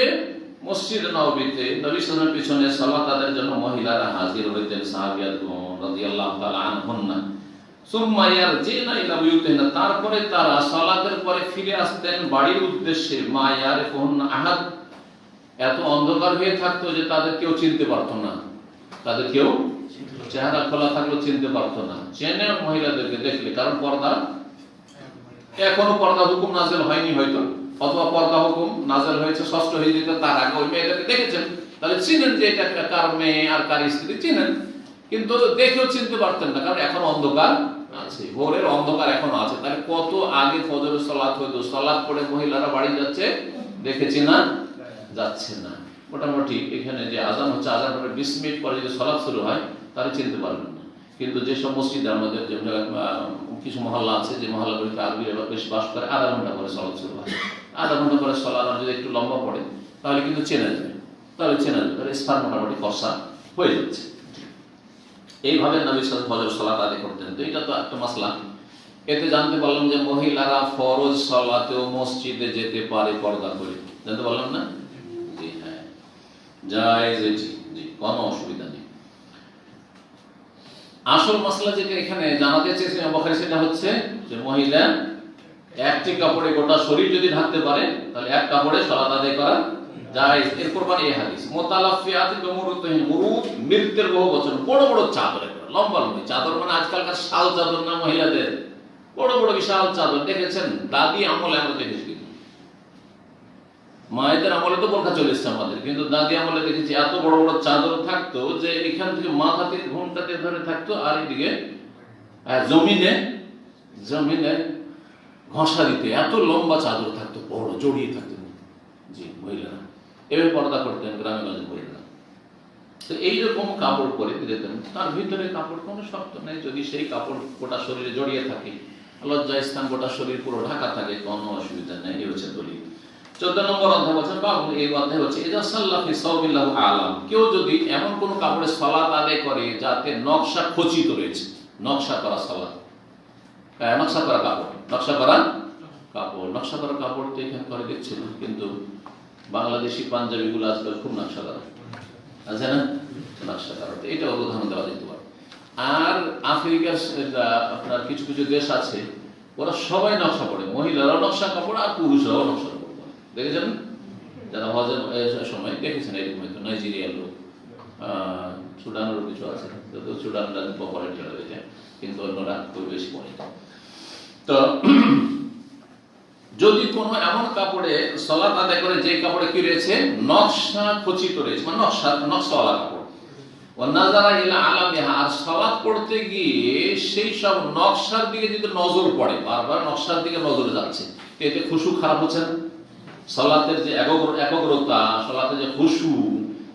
Speaker 1: মসজিদ নববীতে নবী সাল্লাল্লাহু আলাইহি ওয়াসাল্লামের পিছনে সালাত আদায়ের জন্য মহিলারা হাজির হইতেন, সাহাবিয়াতগণ রাদিয়াল্লাহু তাআলা আনহুন্না। সুম্মা ইয়ারজিনা ইলা বুয়ুতিহিন্না, তারপরে তারা সালাতের পরে ফিরে আসতেন বাড়ির উদ্দেশ্যে। মা ইয়ারিফুহুন্না আহাদ, এত অন্ধকার হয়ে থাকতো যে তাদের কেউ চিনতে পারতো না, তাদের কেউ চেহারা খোলা থাকলেও চিনতে পারতো না। চেনে মহিলাদেরকে দেখলে, কারণ পর্দা, এখনো পর্দা হুকুম নাযিল হয়নি হয়তো, অথবা পর্দা হুকুম নাযিল হয়েছে ষষ্ঠ হিজরিতে, তার আগে ওই মেয়েদেরকে দেখেছেন, তাহলে চিনেন যে এটা কার মেয়ে আর কার স্ত্রী চিনেন, কিন্তু দেখেও চিনতে পারতেন না, কারণ এখন অন্ধকার আছে, ভোরের অন্ধকার এখনো আছে। তাহলে কত আগে ফজরের সালাত হইতো, সালাত পড়ে মহিলারা বাড়ি যাচ্ছে, দেখেছি না, যাচ্ছে না। মোটামুটি এখানে যে আজান হচ্ছে, আজান পরে 20 মিনিট পরে যদি সালাত শুরু হয় তারা চিনতে পারবেন না। কিন্তু যেসব মসজিদে আমাদের কিছু মহল্লা আছে, যে মহল্লাগুলিতে আরবিরা বেশি বাস করে, আধা ঘন্টা পরে সালাত শুরু হয়, আধা ঘন্টা পরে সালাত যদি একটু লম্বা পড়ে তাহলে কিন্তু চেনা যাবে, তাহলে ইসফার মোটামুটি ফর্সা হয়ে যাচ্ছে। এইভাবে নবী সাল্লাল্লাহু আলাইহি ওয়াসাল্লাম ফজর সালাত আদায় করতেন। তো এটা তো একটা মাসলা। এতে জানতে পারলাম যে মহিলারা ফরজ সালাতেও মসজিদে যেতে পারে পর্দা করে। জানতে পারলাম না? জি হ্যাঁ, জায়েজ, জি, কোনো অসুবিধা নেই। আসল মাসলা যেটা এখানে জানাতে চেয়েছে ইমাম বুখারী সেটা হচ্ছে যে মহিলা একটি কাপড়ে গোটা শরীর যদি ঢাকতে পারে তাহলে এক কাপড়ে সালাত আদায় করা জায়েজ। এর কোরবানি এই হাদিস মুতালাফিয়াত বিমুরুতিহি, মুরুত মৃত্যের বহুবচন, বড় বড় চাদর, লম্বা লম্বা চাদর, মানে আজকালকার শাল চাদর না, মহিলাদের বড় বড় বিশাল চাদর দেখেছেন? দাদি আমলে আমরা দেখেছি, মায়েদের আমলে তো বোরখা চলে এসছে আমাদের, কিন্তু দাদি আমলে দেখেছি এত বড় বড় চাদর থাকতো যে এখান থেকে মাথা থেকে ঘুমটাতে ধরে থাকতো, আর এদিকে জমিনে জমিনে ঘষা দিতে এত লম্বা চাদর থাকতো, বড় জড়িয়ে থাকতো। জি, মহিলারা এভাবে পর্দা করতেন গ্রামে গঞ্জে মহিলারা। তো এইরকম কাপড় পরে দিতেন, তার ভিতরে কাপড় কোনো শক্ত নেই, যদি সেই কাপড় গোটা শরীরে জড়িয়ে থাকে, লজ্জা স্থান গোটা শরীর পুরো ঢাকা থাকে, কোনো অসুবিধা নেই। এই হচ্ছে দলিল। 14 নম্বর অধ্যায় বলছে, বাবু এই অধ্যায় হচ্ছে ইজা সাল্লা ফি সাওবিল্লাহু আলাম, কেউ যদি এমন কোন কাপড়ে সালাত আদায় করে যাতে নকশা খচিত রয়েছে, নকশা করা সালাত, নকশা করা কাপড়, নকশা করা কাপড়, নকশা করা কাপড় তো এখানে করে দিচ্ছিল, কিন্তু বাংলাদেশি পাঞ্জাবিগুলো আজকাল খুব নকশা করা আছে না, নকশা করা, এটা উদাহরণ দেওয়া যেতে পারে। আর আফ্রিকার আপনার কিছু কিছু দেশ আছে, ওরা সবাই নকশা পড়ে, মহিলারাও নকশা কাপড় আর পুরুষরাও নকশা কাপড়, দেখেছেন? যারা হজের সময় দেখেছেন এরকম, হয়তো নাইজেরিয়ার লোক, সুডানেরও কিছু আছে, যদিও সুডানরা পরে চলে গেছে, কিন্তু অন্যরা খুব বেশি পড়ে। তো যদি কোনো এমন কাপড়ে সালাত আদায় করে যে কাপড়ে কি রয়েছে, নকশা খচিত রয়েছে, মানে নকশাওয়ালা কাপড়, ও নাযারা ইলা আলামিহা, আর সালাত পড়তে গিয়ে সেই সব নকশার দিকে যদি নজর পড়ে, বারবার নকশার দিকে নজর যাচ্ছে, এতে খুশু খারাপ হচ্ছে না? সালাতের যে একাগ্রতা, সালাতের যে খুশু,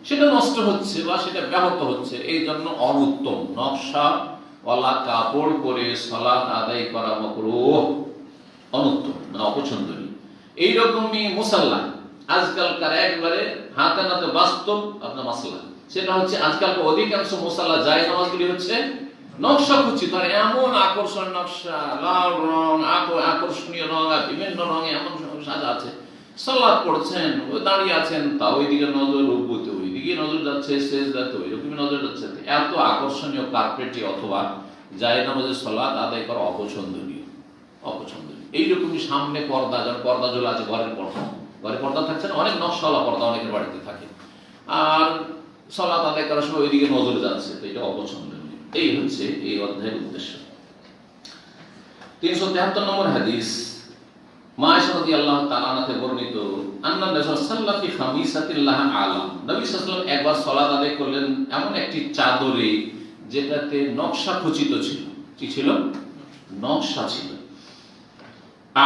Speaker 1: সেটা নষ্ট হচ্ছে বা সেটা ব্যাহত হচ্ছে। এই জন্য অনুত্তম, নকশাওয়ালা কাপড় পরে সালাত আদায় করা মাকরুহ, অনুত্তম, মানে অপছন্দনীয়। এইরকমই মুসাল্লা, আজকালকার একবারে হাতে নাতে বাস্তব আপনার মাসলা, সেটা হচ্ছে আজকালকার অধিকাংশ মুসাল্লা জায়েজ নামাজগুলি হচ্ছে নকশা খচিত, আর এমন আকর্ষণ নকশা, লাল রং, আকর্ষণীয় রং, আর বিভিন্ন রঙে এমন সাজা আছে, সালাত পড়ছেন, দাঁড়িয়ে আছেন, তা ওইদিকে নজর, রূপবতী ওইদিকে নজর যাচ্ছে, সেজদাতে ওইরকমই নজর যাচ্ছে। এত আকর্ষণীয় কার্পেটে অথবা জায়েজ নামাজের সালাত আদায় করা অপছন্দনীয়, অপছন্দনীয়। এইরকমই সামনে পর্দা, যেমন পর্দা ঝোলা আছে, ঘরের পর্দা, ঘরের পর্দা থাকছে না, অনেক নকশাওয়ালা পর্দা অনেকের বাড়িতে থাকে, আর সালাত আদায় করার সময় ওইদিকে নজর যাচ্ছে, তো এটা অপছন্দনীয়। এই হচ্ছে এই অধ্যায়ের উদ্দেশ্য। 373 নম্বর হাদিস, মা আয়েশা রাদিয়াল্লাহু তাআলা আনহা থেকে বর্ণিত, আন্না রাসূল সাল্লাল্লাহু আলাইহি খামিসাতিল লাহা আলাম, নবী সাল্লাল্লাহু আলাইহি ওয়াসাল্লাম একবার সালাত আদায় করলেন এমন একটি চাদরে যেটাতে নকশা খচিত ছিল। কি ছিল? নকশা ছিল।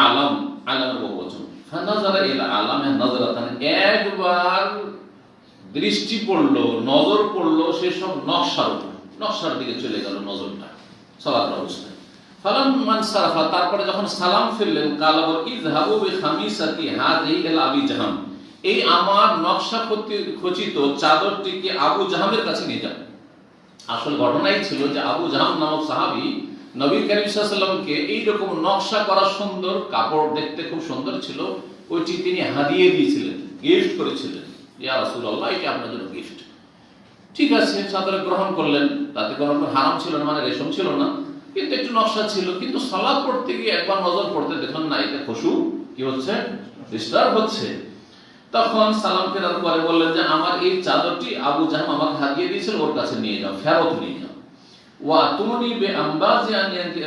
Speaker 1: আলাম, আলামের বহুবচন। ফানাযারা ইলা আলামে নাযরাতান, একবার দৃষ্টি পড়লো, নজর পড়লো সেসব নকশার উপর, নকশার দিকে চলে গেল নজরটা সালাতের অবস্থায়। ফালাম্মান সারাফা, তারপরে যখন সালাম ফিরলেন, কালা বল ইযহাবু বিখামিসাতি হাযিহি ইলা আবি জাহাম, এই আমার নকশা খচিত চাদরটিকে আবু জাহামের কাছে নিয়ে যান। আসল ঘটনাই ছিল যে আবু জাহাম নামক সাহাবী নবী করিম সাল্লাল্লাহু আলাইহি ওয়াসাল্লামকে এইরকম নকশা করা সুন্দর কাপড়, দেখতে খুব সুন্দর ছিল, ওইটি তিনি হাদিয়ে দিয়েছিলেন, গিফট করেছিলেন। ইয়া রাসূলুল্লাহ, এটা আপনার জন্য গিফট। ঠিক আছে, চাদর গ্রহণ করলেন, তাতে কোনো হারাম ছিল না, মানে রেশম ছিল না, কিন্তু একটু নকশা ছিল। কিন্তু সালাত পড়তে গিয়ে একবার নজর পড়তে দেখলেন না, এটা খুশু কি হচ্ছে, ডিস্টার্ব হচ্ছে। তখন সালাম ফেরার পরে বললেন যে আমার এই চাদরটি আবু জাহাম আমাকে হাদিয়ে দিয়েছিল, ওর কাছে নিয়ে যাও, ফেরত নিয়ে যাও। ওয়া তুনি বে আম্বাজানিয়াতি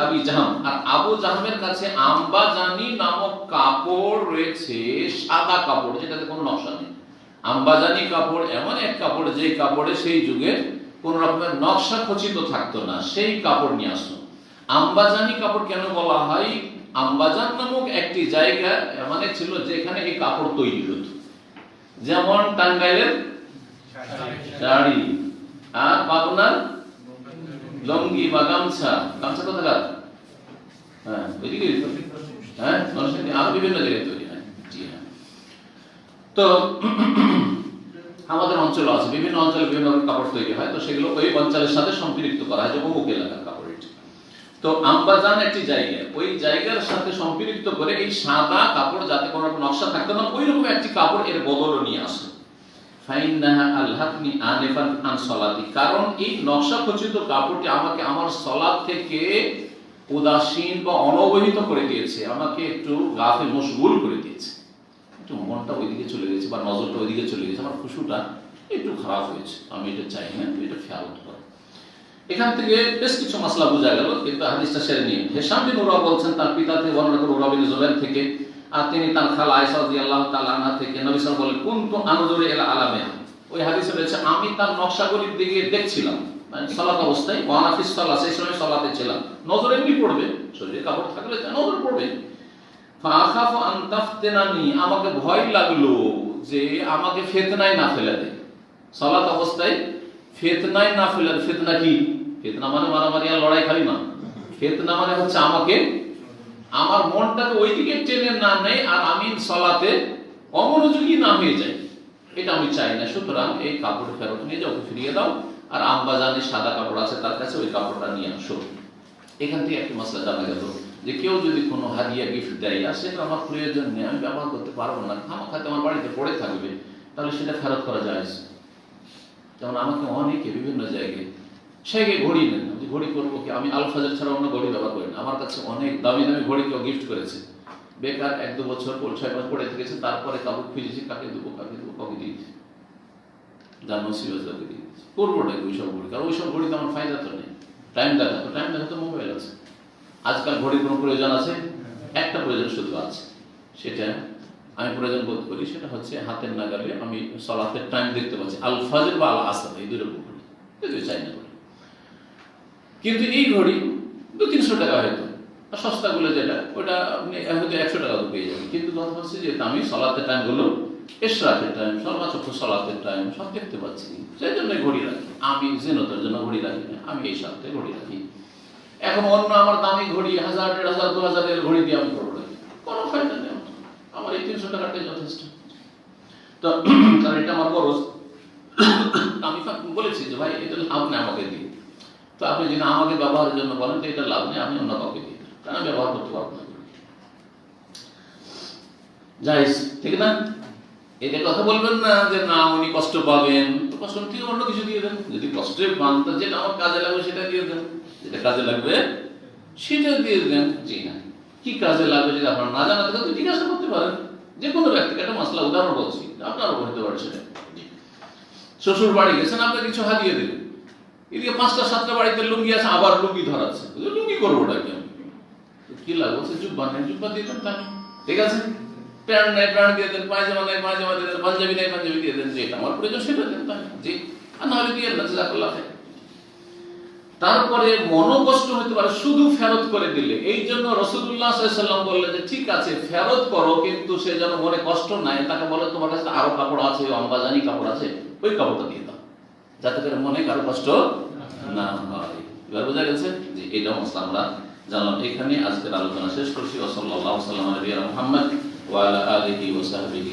Speaker 1: আবি জাহাম, আর আবু জাহামের কাছে আম্বাজানি নামক কাপড় রয়েছে, সাদা কাপড় যেটাতে কোনো নকশা নেই। আম্বাজানি কাপড় এমন এক কাপড়, যে কাপড়ে সেই যুগে কোন রকমের নকশা খচিত থাকতো না, সেই কাপড় নিয়ে আসলো। আম্বাজানি কাপড় কেন বলা হয়? আম্বাজান নামক একটি জায়গা মানে ছিল যেখানে এই কাপড় তৈরি হতো, যেমন টাঙ্গাইলের শাড়ি আর পাবনার লঙ্গি বা গামছা, গামছা কোথাকার? হ্যাঁ, ওইদিকে, হ্যাঁ, আরো বিভিন্ন জায়গায় তৈরি হয়। জি হ্যাঁ। তো আমাদের অঞ্চল আছে, বিভিন্ন অঞ্চলে বিভিন্ন কাপড় তৈরি হয়, তো সেগুলো ওই অঞ্চলের সাথে সম্পৃক্ত করা হয়, যে অমুক এলাকার কাপড়। তো আম্বাজান একটি জায়গা, ওই জায়গার সাথে সম্পৃক্ত করে এই সাদা কাপড়, যাতে কোনো রকম নকশা থাকতো না, ওই রকম একটি কাপড় এর বদলও নিয়ে আসে। ফাইন্নাহা আলহাকনি আনিফান আন সলাতি, কারণ এই নকশা খচিত কাপড়টি আমাকে আমার সলাত থেকে উদাসীন বা অনবহিত করে দিয়েছে, আমাকে একটু গাফে মশগুল করে দিয়েছে, একটু মনটা ওইদিকে চলে গেছে বা নজরটা ওইদিকে চলে গেছে, আমার খুশুটা একটু খারাপ হয়েছে, আমি এটা চাই না, এটা খেয়াল করো। এখান থেকে বেশ কিছু মাসলা বোঝা গেল, কিন্তু হাদিসটা সেরে নিয়ে হিশাম বিন উরওয়া বলছেন তার পিতা থেকে বর্ণনা করে উরওয়া বিন জুবাইর থেকে, আর তিনি তার খালা আয়েশা রাদিয়াল্লাহু তাআলা আনহা থেকে নবী সাল্লাল্লাহু আলাইহি ওয়াসাল্লাম বলেন কুনতু আনজুরু ইলা আলামিহা, ওই হাদিসে রয়েছে আমি তার নকশাগুলির দিকে দেখছিলাম, মানে সালাত অবস্থায়, ওয়ানা ফিস সালাত, সেই সময় সালাতে ছিলাম, নজর এমনি পড়বে, শরীরে কাপড় থাকলে নজর পড়বে। ফাআখাফু আন তাফতিনানি, আমাকে ভয় লাগলো যে আমাকে ফিতনায় না ফেলে দেয়, সালাত অবস্থায় ফিতনায় না ফেলে। ফিতনা কি? ফিতনা মানে মারামারি আর লড়াই খালি না, ফিতনা মানে হচ্ছে আমাকে, আমার মনটাকে ওইদিকে টেনে না নেয় আর আমি সালাতে অমনোযোগী না হয়ে যাই, এটা আমি চাই না। সুতরাং এই কাপড় ফেরত নিয়ে যাও, ফিরিয়ে দাও, আর আম্বাজানের সাদা কাপড় আছে তার কাছে, ওই কাপড়টা নিয়ে আসো। এখান থেকে একটি মশলা জানা গেল যে কেউ যদি কোনো হাদিয়া গিফট দেয় আর সেটা আমার প্রয়োজন নেই, আমি ব্যবহার করতে পারবো না, খামাখাতে আমার বাড়িতে পড়ে থাকবে, তাহলে সেটা ফেরত করা যায়। যেমন আমাকে অনেকে বিভিন্ন জায়গায় সেগে ঘড়ি নেন, ঘড়ি করবো কি, আমি আল ফাজর ছাড়া অন্য ঘড়ি ব্যবহার করি না, আমার কাছে অনেক দামি দামি ঘড়ি কেউ গিফট করেছে, বেকার 1-2 বছর 6 মাস পড়ে থেকেছে, তারপরে কাপড় খুঁজেছি কাকে দেবো কাকে দেবো, কাউকে দিয়েছি, যার নসিবে তাকে দিয়েছি, করবোটা ওইসব ঘড়ি, কারণ ওইসব ঘড়িতে আমার ফায়দা তো নেই, টাইম দেখাতো মোবাইল আছে, আজকাল ঘড়ির কোনো প্রয়োজন আছে? একটা প্রয়োজন শুধু আছে, সেটা আমি প্রয়োজন বোধ করি, সেটা হচ্ছে হাতের নাগালে আমি সালাতের টাইম দেখতে পাচ্ছি, আল ফাজর বা আল আসর, এই দুই রকম ঘড়ি, যদিও চাই না ঘড়ি। কিন্তু এই ঘড়ি 200-300 টাকা হয়তো, আর সস্তাগুলো যেটা ওটা আপনি হয়তো 100 টাকা পেয়ে যাবেন, কিন্তু কথা হচ্ছে যে আমি সালাতের টাইম গুলো, ইশরাকের টাইম, সর্বাচক্ষ সালাতের টাইম সব দেখতে পাচ্ছি, সেই জন্য ঘড়ি রাখি। আমি জিনতের জন্য ঘড়ি রাখি না, আমি এই সাথে ঘড়ি রাখি। এখন অন্য আমার দামি ঘড়ি 1000, 1500, 2000 এর ঘড়ি দিয়ে আমি করবো, কোনো ফায়দা নেই, আমার এই 300 টাকাটাই যথেষ্ট। তো কারণ এটা আমার খরচ, আমি বলেছি যে ভাই এটা লাভ নেই আমাকে দিয়ে, তো আপনি যদি আমাকে ব্যবহারের জন্য বলেন তো এটা লাভ নেই, আমি অন্য কাউকে দিই, কারণ আমি ব্যবহার করতে পারবো না। জায়েজ, ঠিক না? এটা কথা বলবেন না যে না উনি কষ্ট পাবেন, তো কষ্ট থেকে অন্য কিছু দিয়ে দেন, যদি কষ্টে পান তো যেটা আমার কাজে লাগবে সেটা দিয়ে দেন, যেটা কাজে লাগবে সেটা দিয়ে দেন। জি না, কি কাজে লাগবে যদি আপনার না জানা থাকে তো জিজ্ঞাসা করতে পারেন, যে কোনো ব্যক্তিকে, একটা মাসলা উদাহরণ বলছি, আপনারও বলতে পারে সেটা। শ্বশুর বাড়ি গেছেন, আপনাকে কিছু হাতিয়ে দেবেন, এদিকে 5টা-7টা বাড়িতে লুঙ্গি আছে, আবার লুঙ্গি ধরাচ্ছে, লুঙ্গি করবো ওটা কেন, কি লাগবে? জুব্বা নেই, জুব্বা দিয়ে দেন, তাই ঠিক আছে, প্যান্ট নেই প্যান্ট দিয়ে দেন, পায়জামা নেই পায়জামা দিয়ে দেন, পাঞ্জাবি নেই পাঞ্জাবি দিয়ে দেন, যেটা আমার প্রয়োজন সেটা দেন, তাই জি, আর নাহলে দিয়ে না, জাযাকাল্লাহ খাইর। তারপরে মনোকষ্ট হতে পারে শুধু ফেরত করে দিলে, এই জন্য রাসূলুল্লাহ সাল্লাল্লাহু আলাইহি ওয়াসাল্লাম বললেন যে ঠিক আছে ফেরত করো, কিন্তু সে যেন মনে কষ্ট নাই, তাকে বলে তোমার কাছে আরো কাপড় আছে, আম্বাজানি কাপড় আছে, ওই কাপড়টা দিয়ে দাও, যাতে করে মনে কারো কষ্ট না হয়। এবার বোঝা গেছে যে এটা মশলা আমরা জানলাম। এখানে আজকের আলোচনা শেষ করছি। ওয়া সাল্লাল্লাহু আলা নবিয়িনা মুহাম্মদ ওয়া আলা আলিহি ওয়া সাহবিহি।